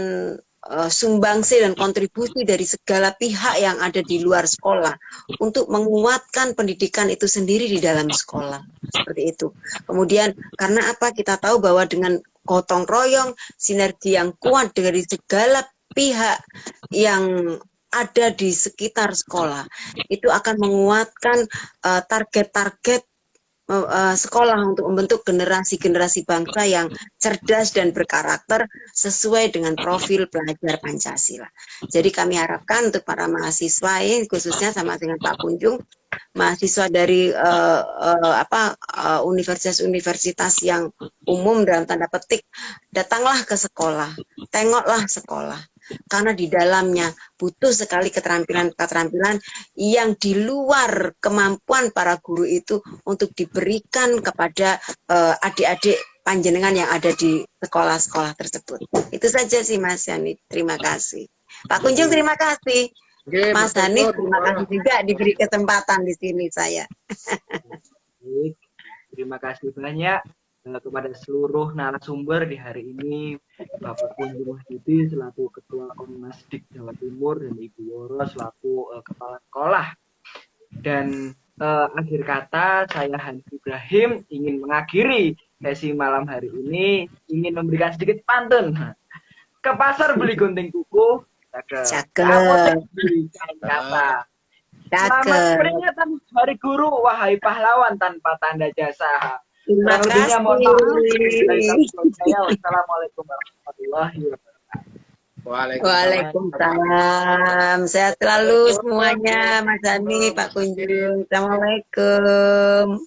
sumbangsi dan kontribusi dari segala pihak yang ada di luar sekolah untuk menguatkan pendidikan itu sendiri di dalam sekolah, seperti itu. Kemudian karena apa, kita tahu bahwa dengan gotong royong, sinergi yang kuat dari segala pihak yang ada di sekitar sekolah, itu akan menguatkan target-target sekolah untuk membentuk generasi-generasi bangsa yang cerdas dan berkarakter sesuai dengan profil pelajar Pancasila. Jadi kami harapkan untuk para mahasiswa ini, khususnya sama dengan Pak Kunjung, mahasiswa dari universitas-universitas yang umum dalam tanda petik, datanglah ke sekolah, tengoklah sekolah. Karena di dalamnya butuh sekali keterampilan-keterampilan yang di luar kemampuan para guru itu untuk diberikan kepada adik-adik panjenengan yang ada di sekolah-sekolah tersebut. Itu saja sih Mas Yani. Terima kasih. Pak Kunjung, terima kasih. Oke, Mas Hanif, terima kasih juga diberi kesempatan di sini saya. Baik, terima kasih banyak kepada seluruh narasumber di hari ini, Bapak Kunjung Wahyudi selaku Ketua Komnas Dik Jawa Timur dan Ibu Woro selaku Kepala Sekolah. Dan akhir kata, saya Hanif Ibrahim ingin mengakhiri sesi malam hari ini, ingin memberikan sedikit pantun. Ke pasar beli gunting kuku, ke apotek beli kain kata. Selamat peringatan Hari Guru, wahai pahlawan tanpa tanda jasa. Terima kasih. Wassalamualaikum warahmatullahi wabarakatuh. Waalaikumsalam. Sehat selalu semuanya, Mas Ani, Pak Kunjung. Assalamualaikum.